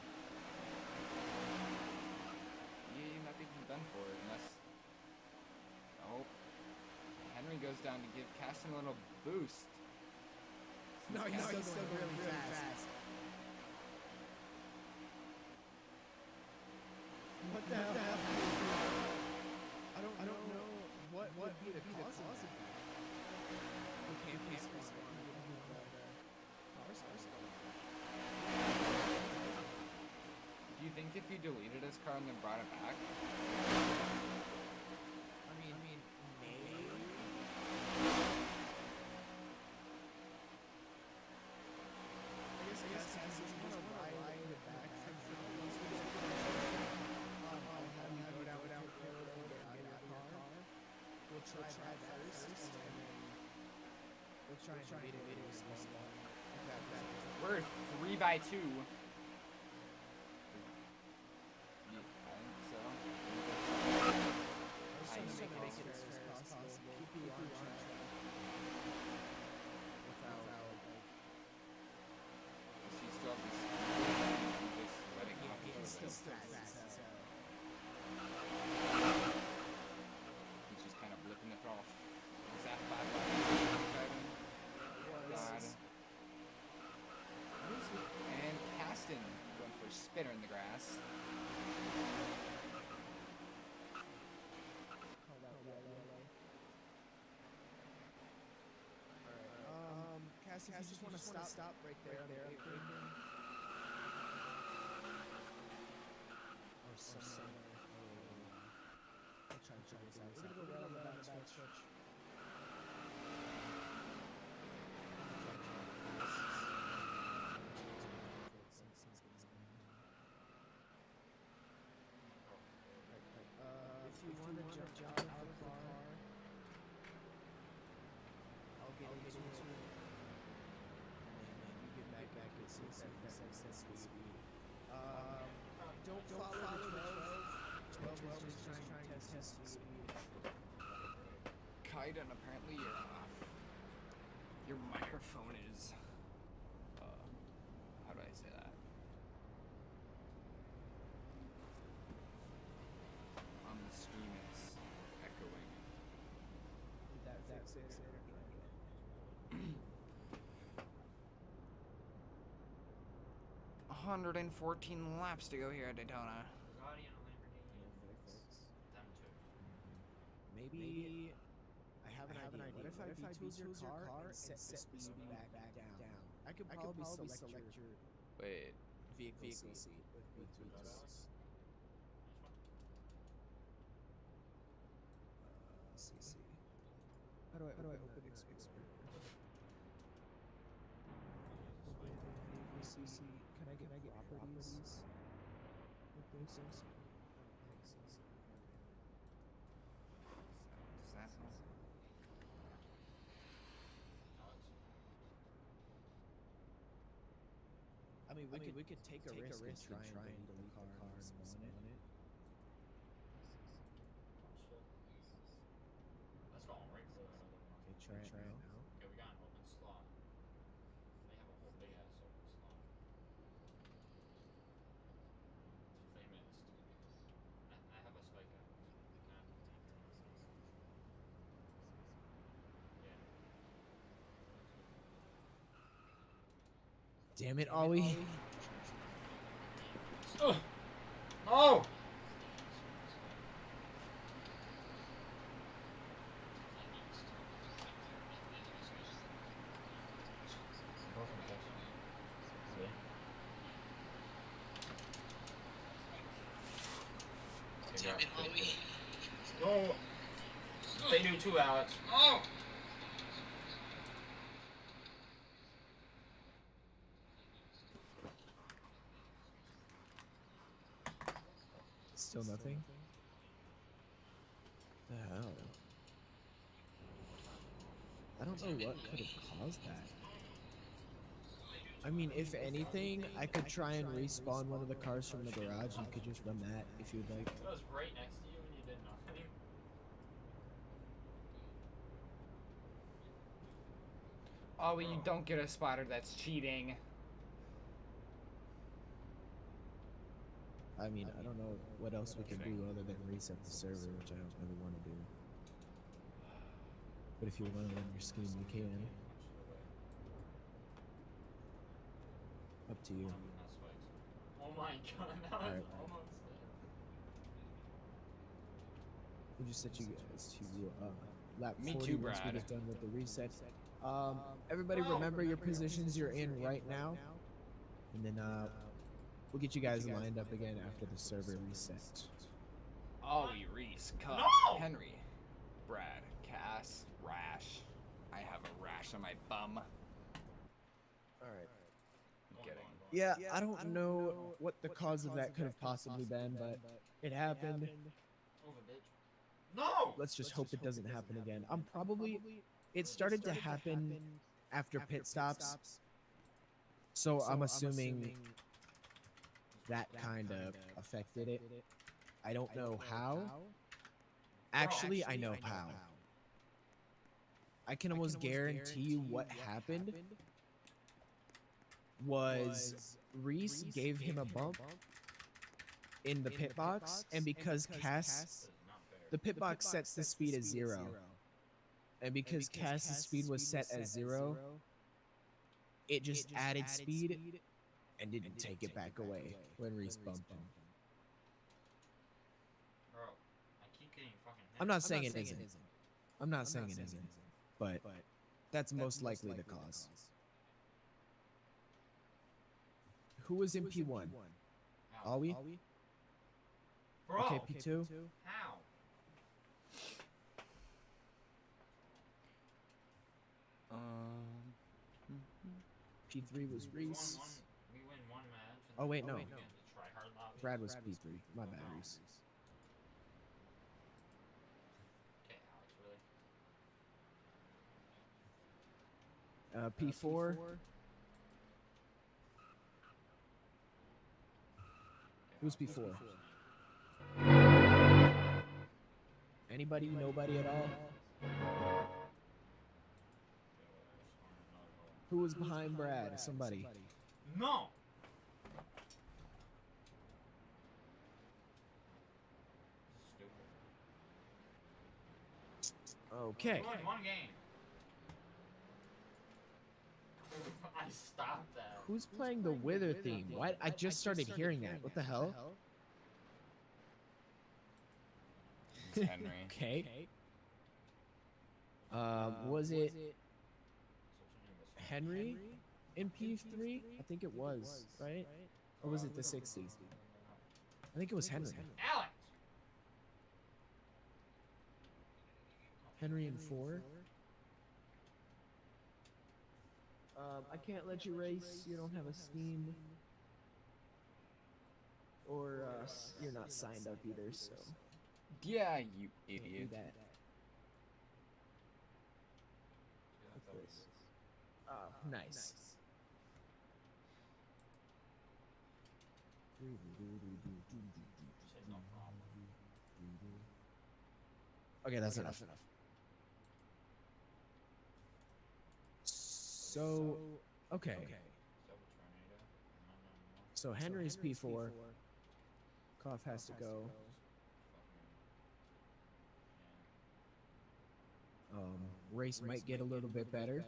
Yeah, nothing can be done for it unless. Oh. when he goes down to give Caston a little boost. No, he's still going really fast. What the hell? I don't know what would be the cause of that. Okay, spawn. Do you think if you deleted his car and then brought it back? I mean, maybe. I guess if you want to ride it back from once we get I'll have you go down there and get out of your car. We'll try that first, and then we'll try and beat it with small. We're 3x2. I think so. Make it as fair as possible. Keep you on track. Without He still have this just letting off a he's little still bit. fast. He's just kind of blipping it off. Is that 5 God. And Caston going for a spinner in the grass. Cass, if you just want to stop right there on the apron. Or somewhere. I'll try and figure this out. We're gonna go right on the back switch. If you want to jump out of the car, I'll get into it. You get back at speed. Don't follow the 12. 12 is just trying to test speed. Kaiden, apparently your microphone is how do I say that? On the screen it's echoing. Did that fix it? 114 laps to go here at Daytona. Bugatti and a Lamborghini. Them two. Maybe I have an idea. What if I tool your car and set the speed back down? I could probably select your Wait. vehicle seat with Bluetooth. CC. How do I open Expert? CC. Can I get properties? With those things? Does that help? I mean, we could take a risk and try and delete the car and spawn it. Let's go right for another one. Okay, try it now. Okay, we got an open slot. They have a whole big ass open slot. 3 minutes, dude. I have a spike out. Yeah. Damn it, Ollie. Oh! No! Damn it, Ollie. No! They do too, Alex. No! Still nothing? The hell? I don't know what could have caused that. I mean, if anything, I could try and respawn one of the cars from the garage. You could just run that if you'd like. It was right next to you and you did nothing. Oh, well, you don't get a spotter, that's cheating. I mean, I don't know what else we can do other than reset the server, which I don't really want to do. But if you want to run your scheme, you can. Up to you. Oh my god, that was Alright. almost dead. We'll just set you guys to lap Me 40 too, once we Brad. get done with the reset. Everybody remember your positions you're in right now. And then we'll get you guys lined up again after the server reset. Ollie, Reese, Cup, No! Henry, Brad, Cass, Rash. I have a rash on my bum. Alright. I'm kidding. Yeah, I don't know what the cause of that could have possibly been, but it happened. Move it, bitch. No! Let's just hope it doesn't happen again. It started to happen after pit stops. So I'm assuming that kind of affected it. I don't know how. Actually, I know how. I can almost guarantee you what happened was Reese gave him a bump in the pit box, and because Cass, the pit box sets the speed as 0, and because Cass's speed was set as 0, it just added speed and didn't take it back away when Reese bumped him. Bro, I keep getting fucking hit. I'm not saying it isn't. I'm not saying it isn't, but that's most likely the cause. Who was in P1? Ow. Are we? Bro, Okay, P2. how? P3 was Reese. We win one match. And Oh, wait, no. we get the try-hard lobby. Brad was P3. My bad, Reese. Okay, Alex, really? P4. Who's P4? Anybody? Nobody at all? Who was behind Brad? Somebody. No! Stupid. Okay. We won one game. I stopped that. Who's playing the Wither theme? Why? I just started hearing that. What the hell? It's Henry. Okay. Was it Henry in P3? I think it was, right? Or was it the 60? I think it was Henry. Alex! Henry in 4. I can't let you race. You don't have a Steam. Or you're not signed up either, so. Yeah, you Can't do idiot. that. What's this? Oh, nice. Said no problem. Okay, that's enough. So, okay. So Henry's P4. Koff has to go. Race might get a little bit better.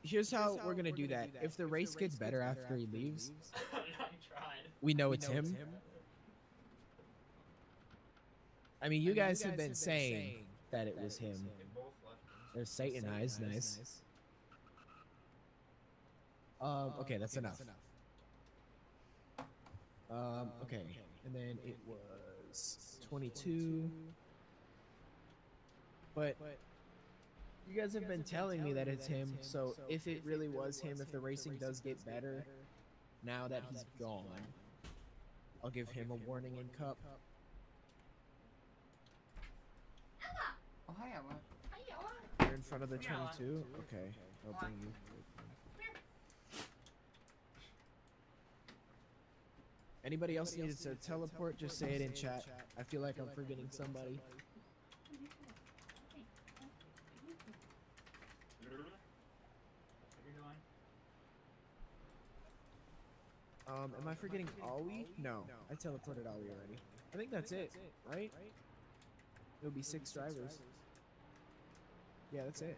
Here's how we're gonna do that. If the race gets better after he leaves, I tried. we know it's him. I mean, you guys have been saying that it was him. They both left. There's Satan eyes, nice. Okay, that's enough. Okay, and then it was 22. But you guys have been telling me that it's him, so if it really was him, if the racing does get better, now that he's gone, I'll give him a warning in Cup. Oh, hi, Ella. You're in front of the 22? Okay, I'll bring you. Anybody else needed to teleport? Just say it in chat. I feel like I'm forgetting somebody. Am I forgetting Ollie? No, I teleported Ollie already. I think that's it, right? It'll be 6 drivers. Yeah, that's it.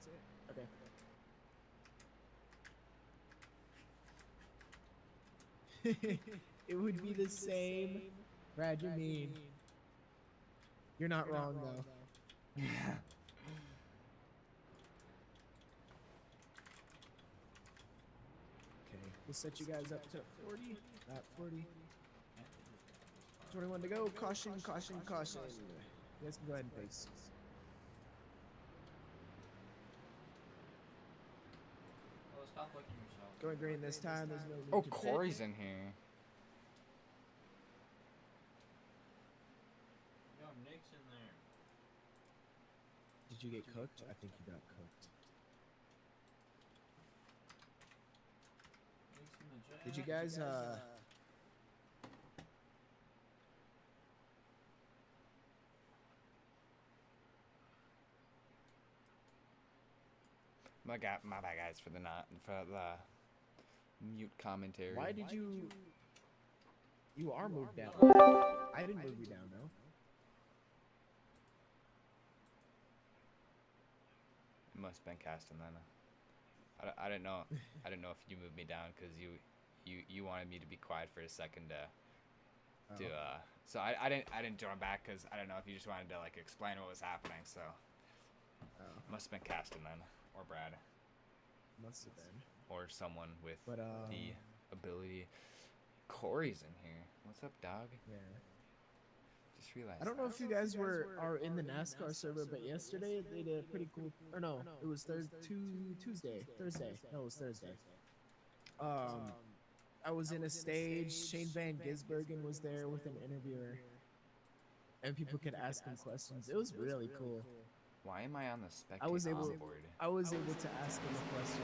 Okay. It would be the same. Brad, you're mean. You're not wrong though. Yeah. Okay, we'll set you guys up to 40. At 40. 21 to go. Caution, caution, caution. You guys can go ahead and pace. Oh, stop licking yourself. Going green this time. There's no need Oh, to pit. Corey's in here. Yo, Nick's in there. Did you get cooked? I think you got cooked. Nick's in the jet. Did you guys My bad guys for the mute commentary. why did you are moved down? I didn't move you down though. It must have been casting then. I didn't know. I didn't know if you moved me down because you wanted me to be quiet for a second to so I didn't join back because I don't know if you just wanted to like explain what was happening. So must have been casting then, or Brad, Must have been. or someone with But the ability. Corey's in here. What's up, dog? yeah. Just realized. I don't know if you guys are in the NASCAR server, but yesterday they did a pretty cool. Or no, it was Thursday. No, it was Thursday. I was in a stage. Shane Van Gisbergen was there with an interviewer, and people could ask him questions. It was really cool. Why am I on the spectate I was able board? to ask him a question.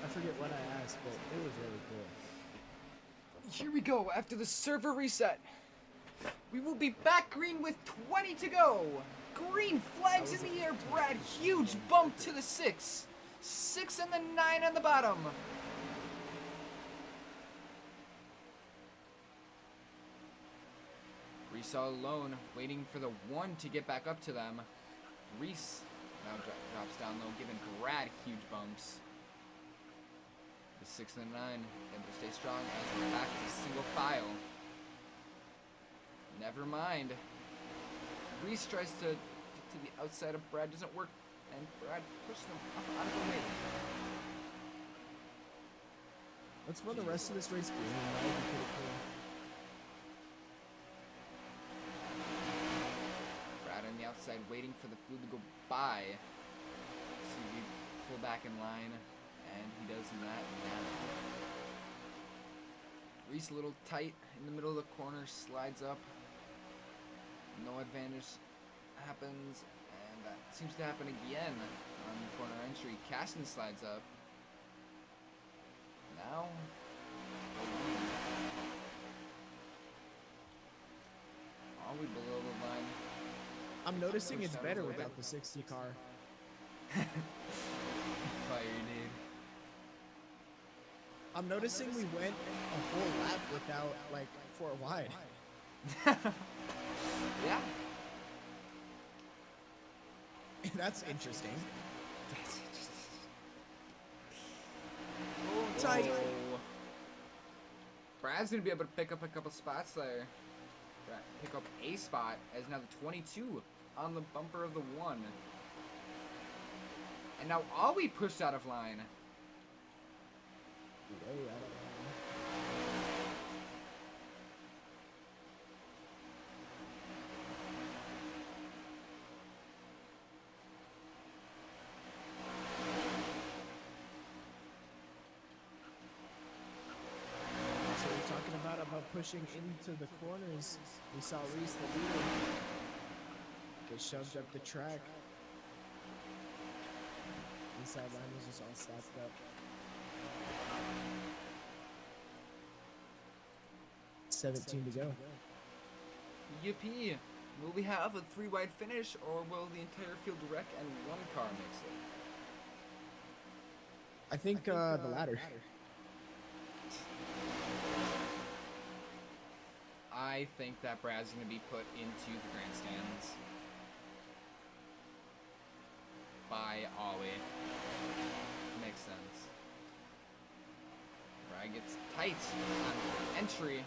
I forget what I asked, but it was really cool. Here we go after the server reset. We will be back green with 20 to go. Green flags in the air, Brad. Huge bump to the 6. 6 and the 9 on the bottom. Reese all alone, waiting for the 1 to get back up to them. Reese now drops down low, giving Brad huge bumps. The 6 and the 9 able to stay strong as we're back to single file. Never mind. Reese tries to get to the outside of Brad, doesn't work, and Brad pushes him up out of the way. Let's run the rest of this race green. That would be pretty cool. Brad on the outside waiting for the food to go by. So we pull back in line, and he does that now. Reese a little tight in the middle of the corner, slides up. No advantage happens, and that seems to happen again on the corner entry. Caston slides up. Now, are we below the line? I'm noticing it's better without the 60 car. Fire, dude. I'm noticing we went a whole lap without like 4 wide. Yeah. That's interesting. That's just... Tight. Whoa. Brad's gonna be able to pick up a couple spots there. Pick up a spot as now the 22 on the bumper of the 1. And now Ollie pushed out of line. So we're talking about pushing into the corners. We saw Reese the leader get shoved up the track. Inside line was just all stacked up. 17 to go. Yippee! Will we have a 3-wide finish, or will the entire field wreck and 1 car makes it? I think the latter. I think that Brad's going to be put into the grandstands by by Ollie. Makes sense. Brad gets tight on entry,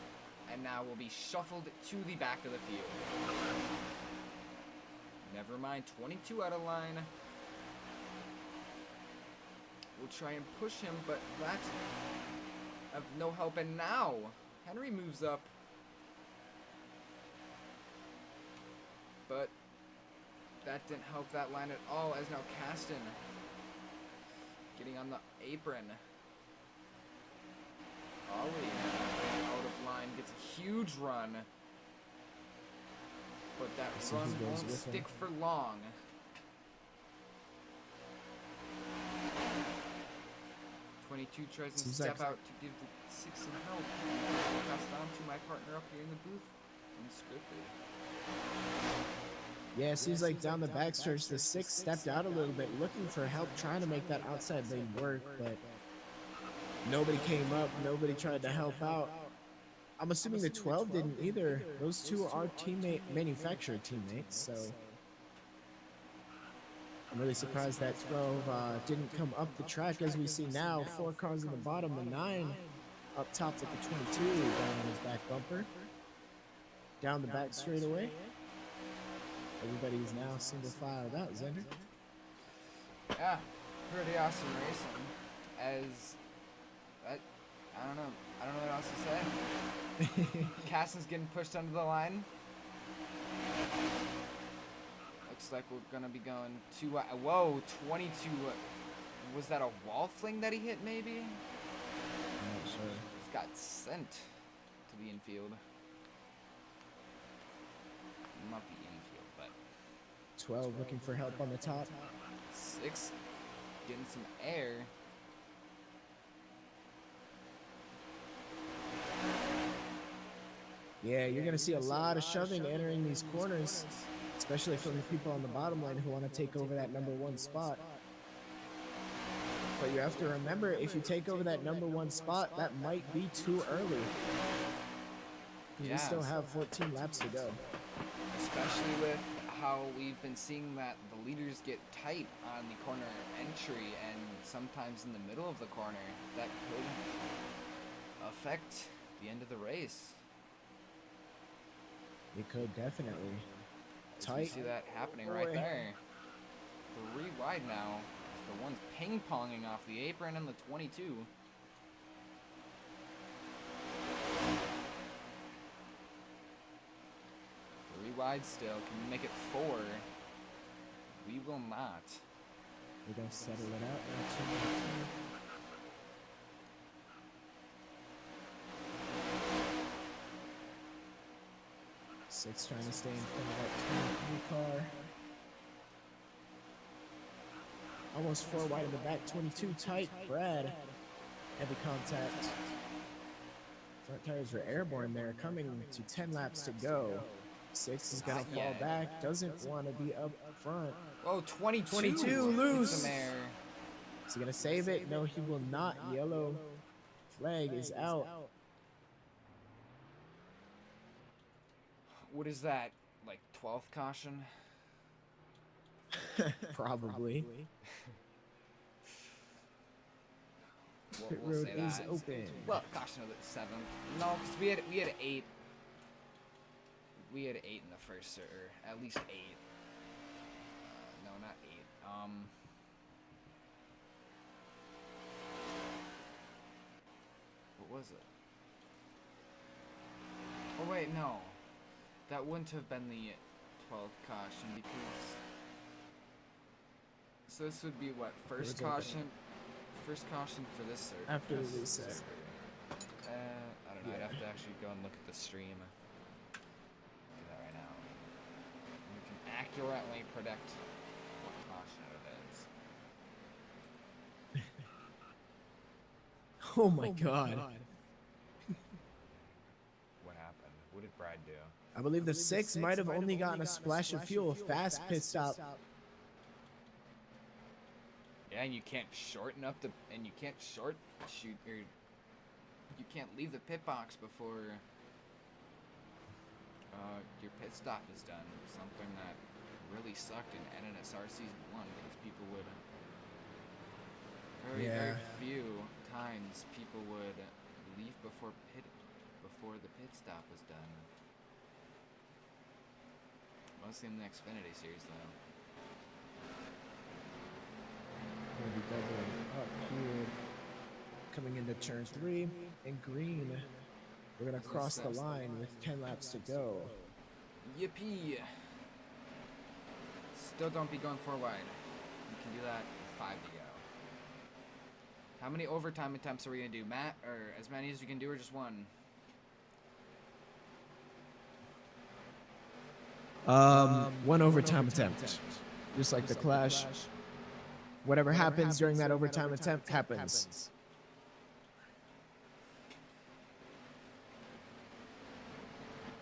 and now will be shuffled to the back of the field. Never mind, 22 out of line. We'll try and push him, but that of no help. And now Henry moves up, but that didn't help that line at all, as now Caston getting on the apron. Ollie out of line, gets a huge run, but that run won't stick for long. 22 tries to step out to give the 6 some help. Pass it on to my partner up here in the booth. Unscripted. Yeah, it seems like down the backstretch, the 6 stepped out a little bit, looking for help, trying to make that outside lane work, but nobody came up, nobody tried to help out. I'm assuming the 12 didn't either. Those two are manufacturer teammates, so I'm really surprised that 12 didn't come up the track. As we see now, 4 cars in the bottom, the 9 up top with the 22 down on his back bumper. Down the back straightaway. Everybody's now single filed out, Zender. Yeah, pretty awesome racing. As I don't know what else to say. Caston's getting pushed under the line. Looks like we're gonna be going to whoa, 22. Was that a wall fling that he hit? Maybe. I'm not sure. He's got sent to the infield. Not the infield, but 12 looking for help on the top. 6 getting some air. Yeah, you're going to see a lot of shoving entering these corners, especially from the people on the bottom line who want to take over that number 1 spot. But you have to remember, if you take over that number 1 spot, that might be too early. Yeah, we still have 14 laps to go. Especially with how we've been seeing that the leaders get tight on the corner entry and sometimes in the middle of the corner. That could affect the end of the race. It could definitely. Tight. You see that happening right there. 3 wide now. The one's ping-ponging off the apron and the 22. 3 wide still. Can we make it 4? We will not. We're going to settle it out. Six trying to stay in front of that 23 car. Almost 4 wide in the back. 22 tight. Brad. Heavy contact. Front tires were airborne there. Coming to 10 laps to go. 6 is going to fall back. Doesn't want to be up front. Oh, 22. 22 loose. Is he going to save it? No, he will not. Yellow flag is out. What is that? Like 12th caution? Probably. Pit We'll road say is that. open. Well, caution of the 7th. No, because we had 8. We had 8 in the first, or at least 8. No, not 8. What was it? Oh wait, no. That wouldn't have been the 12th caution because. So this would be what? First caution? First caution for this circuit. After the reset. I don't know. I'd have to actually go and look at the stream. Do that right now. You can accurately predict what caution it is. Oh my god. What happened? What did Brad do? I believe the 6 might have only gotten a splash of fuel. Fast pit stop. Yeah, and you can't shorten up the, and you can't short shoot, or you can't leave the pit box before your pit stop is done. Something that really sucked in NNSR Season 1 because people would very few times people would leave before the pit stop was done. Mostly in the Xfinity series though. Gonna be doubling up here. Coming into turn 3 and green. We're gonna cross the line with 10 laps to go. Yippee! Still don't be going 4 wide. You can do that with 5 to go. How many overtime attempts are we gonna do, Matt? Or as many as you can do, or just one? One overtime attempt. Just like the Clash. Whatever happens during that overtime attempt happens.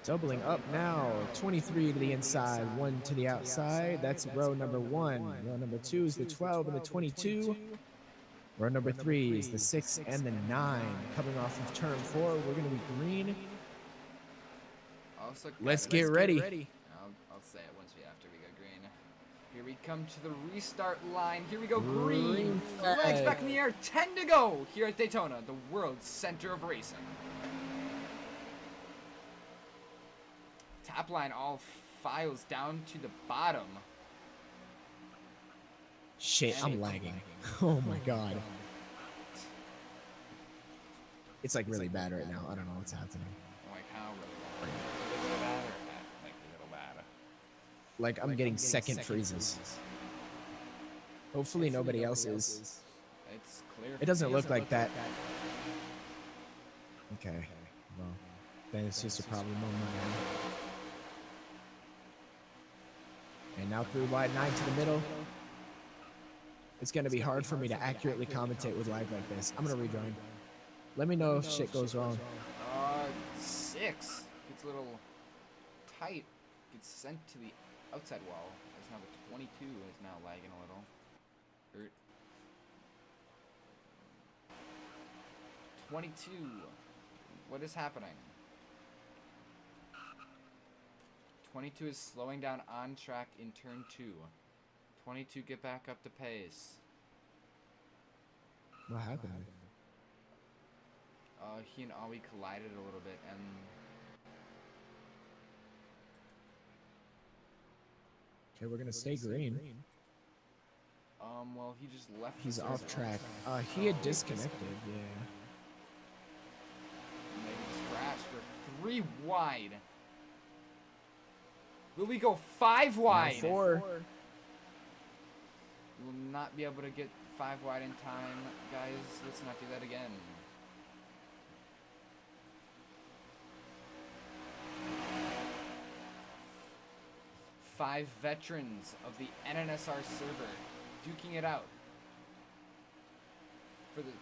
Doubling up now. 23 to the inside, 1 to the outside. That's row number 1. Row number 2 is the 12 and the 22. Row number 3 is the 6 and the 9. Coming off of turn 4, we're going to be green. Let's get ready. I'll say it once after we go green. Here we come to the restart line. Here we go, green. Flags back in the air. 10 to go here at Daytona, the world's center of racing. Top line all files down to the bottom. Shit, I'm lagging. Oh my god. It's like really bad right now. I don't know what's happening. Like how really bad? Like a little bad. Like I'm getting second freezes. Hopefully nobody else is. It's clear. It doesn't look like that. Okay. Well, then it's just a problem on my end. And now 3 wide, 9 to the middle. It's going to be hard for me to accurately commentate with lag like this. I'm going to rejoin. Let me know if shit goes wrong. 6. Gets a little tight. Gets sent to the outside wall. As now the 22 is now lagging a little. 22. What is happening? 22 is slowing down on track in turn 2. 22, get back up to pace. What happened? He and Awi collided a little bit, and okay, we're gonna stay green. Well, he just left. He's off track. He had disconnected. Yeah. Maybe scratched for 3 wide. Will we go 5 wide? Now 4. We will not be able to get 5 wide in time, guys. Let's not do that again. Five veterans of the NNSR server duking it out for the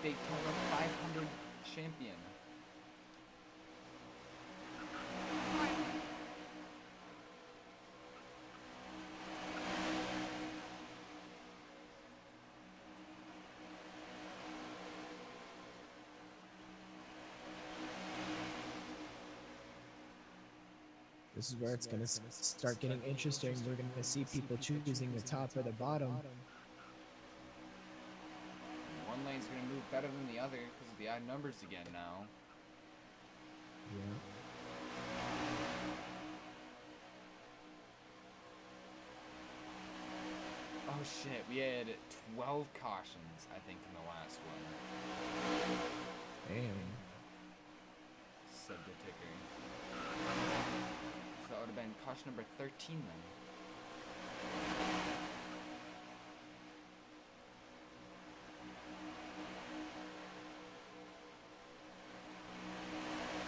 Daytona 500 champion. This is where it's going to start getting interesting. We're going to see people choosing the top or the bottom. One lane's going to move better than the other because of the odd numbers again now. Yeah. Oh shit, we had 12 cautions, I think, in the last one. Damn. Said the ticker. So that would have been caution number 13 then.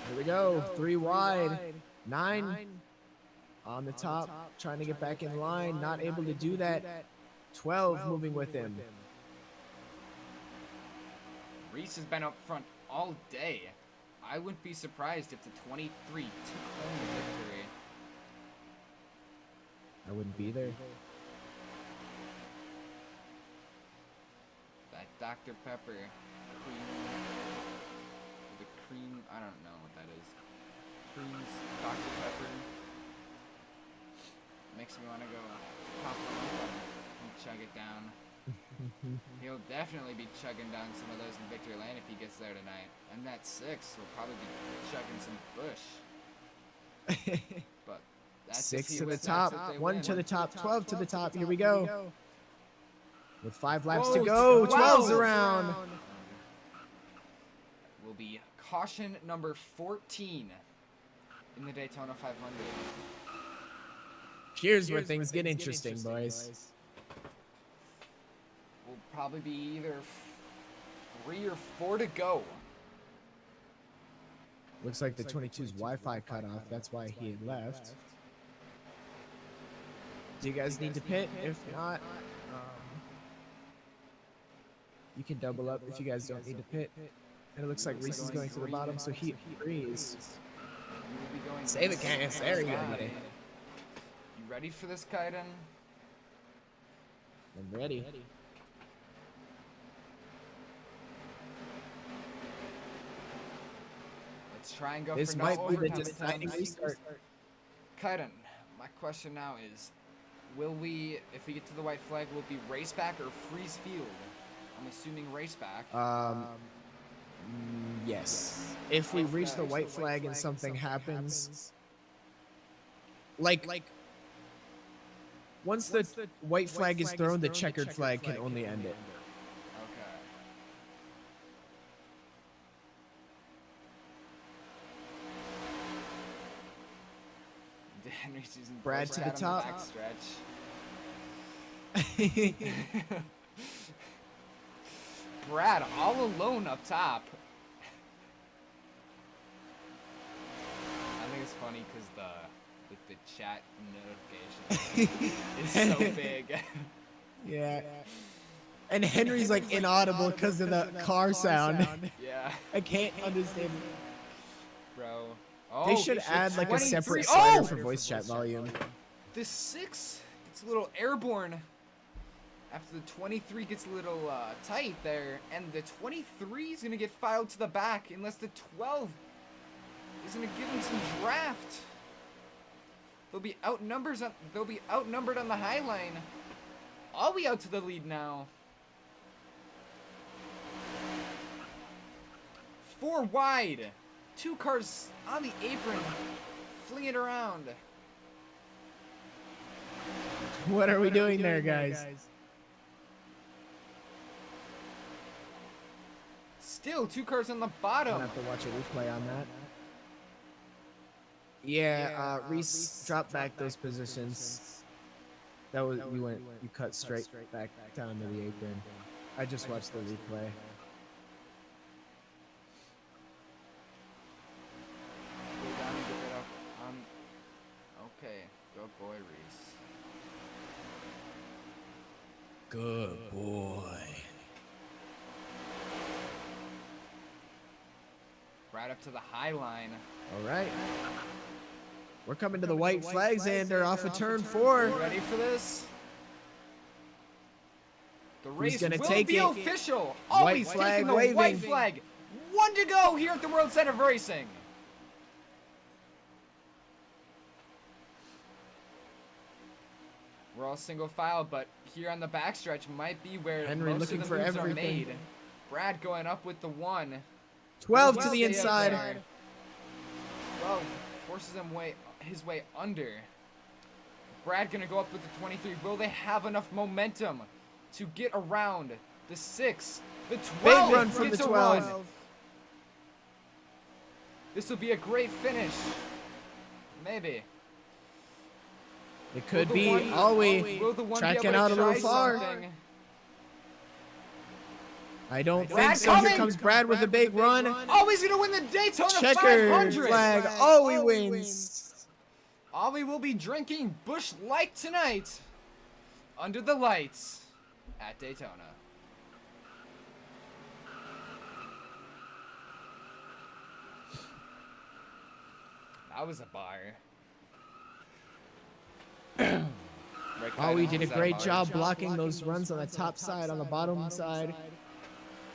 Here we go. 3 wide. 9 on the top. Trying to get back in line. Not able to do that. 12 moving with him. Reese has been up front all day. I wouldn't be surprised if the 23 took home the victory. I wouldn't be there. That Dr. Pepper cream. The cream, I don't know what that is. Cream's Dr. Pepper. makes me want to go pop one and chug it down. He'll definitely be chugging down some of those in Victory Lane if he gets there tonight. And that 6 will probably be chugging some bush. But that's 6 if to the that's top, if they 1 win. to the top, 12 to the top. Here we go. With 5 laps Whoa, to go, 12 12's around. Will be caution number 14 in the Daytona 500. Here's where things get interesting, boys. Will probably be either 3 or 4 to go. Looks like the 22's Wi-Fi cut off. That's why he had left. Do you guys need to pit? If not, you can double up if you guys don't need to pit. And it looks like Reese is going to the bottom, so he agrees. Save it, Canis. There you go, buddy. You ready for this, Kaiden? I'm ready. Let's try and go This for might no be the overtime deciding attempts. restart. Kaiden, my question now is, will we, if we get to the white flag, will it be race back or freeze field? I'm assuming race back. Yes. If we reach the white flag and something happens, like once the white flag is thrown, the checkered flag can only end it. Okay. Henry's using Brad to the top. Backstretch. Brad all alone up top. I think it's funny because the chat notification is so big. Yeah. And Henry's like inaudible because of the car sound. Yeah. I can't understand it. Bro. They should add like a separate slider for voice chat volume. The 6 gets a little airborne after the 23 gets a little tight there, and the 23 is gonna get filed to the back unless the 12 is gonna give him some draft. They'll be outnumbered on the high line. Are we out to the lead now? 4 wide. 2 cars on the apron, flinging around. What are we doing there, guys? Still 2 cars on the bottom. I'll have to watch a replay on that. Yeah, Reese dropped back those positions. That was you cut straight back down to the apron. I just watched the replay. Go down and get it up on. Okay, go boy, Reese. Good boy. Right up to the high line. All right. We're coming to the white flags, and they're off of turn 4. Ready for this? The race gonna will take be it? official. White Always flag taking the waving. white flag. 1 to go here at the World Center of Racing. We're all single file, but here on the backstretch might be where Henry most looking of the for moves are everything. made. Brad going up with the 1. 12 to Will the stay up inside. there. 12 forces his way under. Brad gonna go up with the 23. Will they have enough momentum to get around the 6? The 12 Big run from the gets a 12. run. This will be a great finish. Maybe. It could Will the be one- Ollie Will the one be tracking able to out a little try far. something? I don't think Brad so. Here coming. comes Brad with a big run. Oh, he's gonna win the Daytona Checker 500. flag. Ollie wins. Ollie will be drinking Busch Light tonight under the lights at Daytona. That was a bar. Ollie did a great job blocking those runs on the top side, on the bottom side.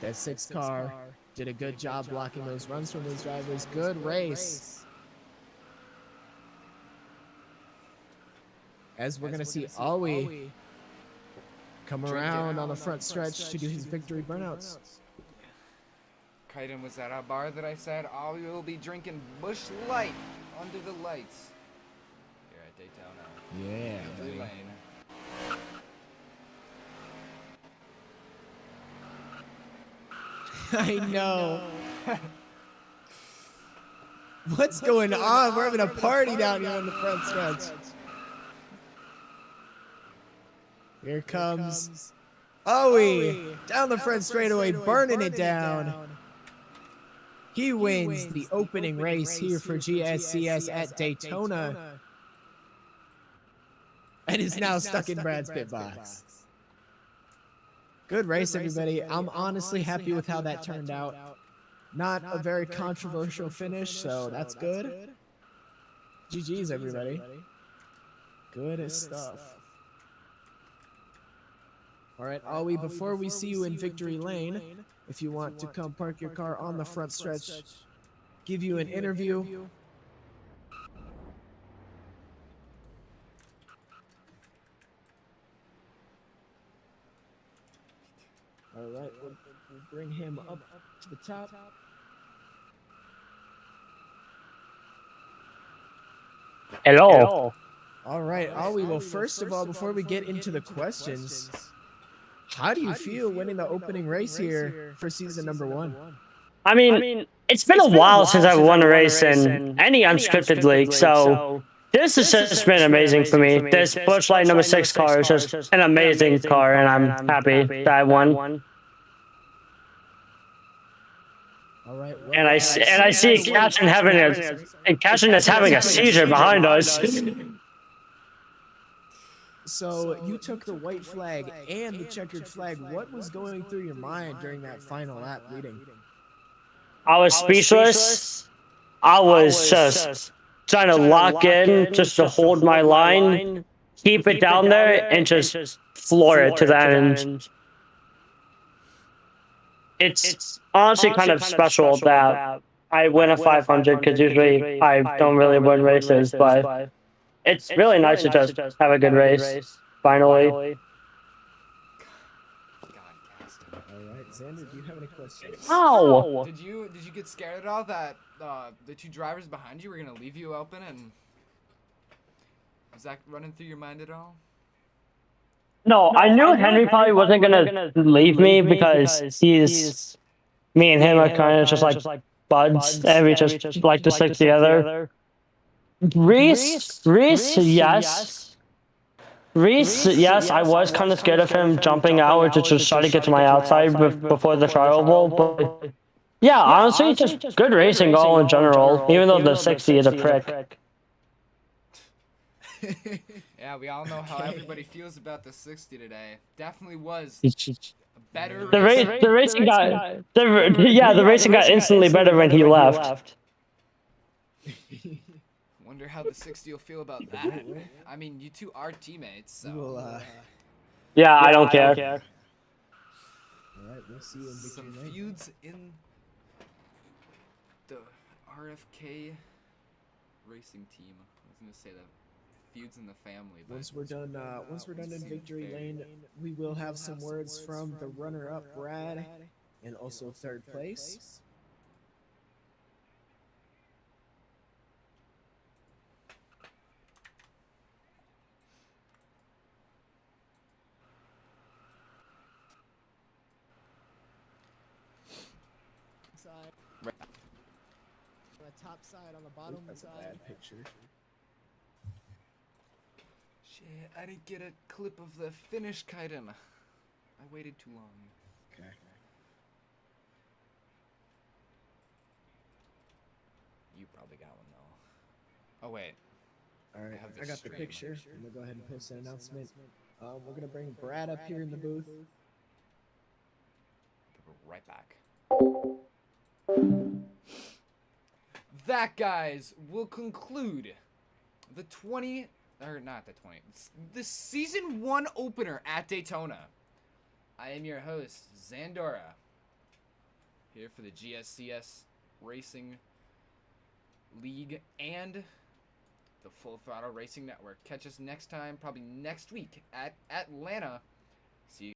That 6 car did a good job blocking those runs from those drivers. Good race. as we're gonna see Awi come around on the front stretch to do his victory burnouts. Kaiden was at our bar that I said, we will be drinking Bush Light under the lights here at Daytona. Yeah, Victory buddy. Lane. I know. What's going on? We're having a party down here on the front stretch. Here comes Owie down the front straightaway, burning it down. He wins the opening race here for GSCS at Daytona and is now stuck in Brad's pit box. Good race, everybody. I'm honestly happy with how that turned out. Not a very controversial finish, so that's good. GG's, everybody. Good stuff. All right, Awi, before we see you in victory lane, if you want to come park your car on the front stretch, give you an interview. All right, we'll bring him up to the top. Hello. All right, Awi, well, first of all, before we get into the questions, how do you feel winning the opening race here for season number 1? I mean, it's been a while since I've won a race in any unscripted league, so this has just been amazing for me. This Busch Light number 6 car is just an amazing car, and I'm happy that I won. All right, well, And I see Cashin is having a seizure behind us. So you took the white flag and the checkered flag. What was going through your mind during that final lap leading? I was speechless. I was just trying to lock in, just to hold my line, keep it down there, and just floor it to the end. It's honestly kind of special that I win a 500, because usually I don't really win races, but it's really nice to just have a good race, finally. God, Gaston. All right, Xander, do you have any questions? Ow! Did you get scared at all that the 2 drivers behind you were gonna leave you open, and was that running through your mind at all? No, I knew Henry probably wasn't gonna leave me, because me and him are kind of just like buds, and we just like to stick together. Reese, yes. Reese, yes, I was kind of scared of him jumping out to just try to get to my outside before the trial bowl, but yeah, honestly, just good racing all in general, even though the 60 is a prick. Yeah, we all know how everybody feels about the 60 today. Definitely was a better The race. racing got instantly better when he left. Wonder how the 60 will feel about that. I mean, you two are teammates, so. Well, Yeah, I don't care. all right, we'll see you in victory Some lane. feuds in the RFK racing team. I was gonna say that feuds in the family. But Once we're done in victory lane, we will have some words from the runner-up Brad, and also third place. Right. On the top side, on the bottom side. That's a bad picture. Shit, I didn't get a clip of the finish, Kaiden. I waited too long. Okay. You probably got one though. Oh wait. All right, have I this got the stream. picture. I'm gonna go ahead and post an announcement. We're gonna bring Brad up here in the booth. Right back. That, guys, will conclude the the season 1 opener at Daytona. I am your host, Xandora, here for the GSCS Racing League and the Full Throttle Racing Network. Catch us next time, probably next week at Atlanta.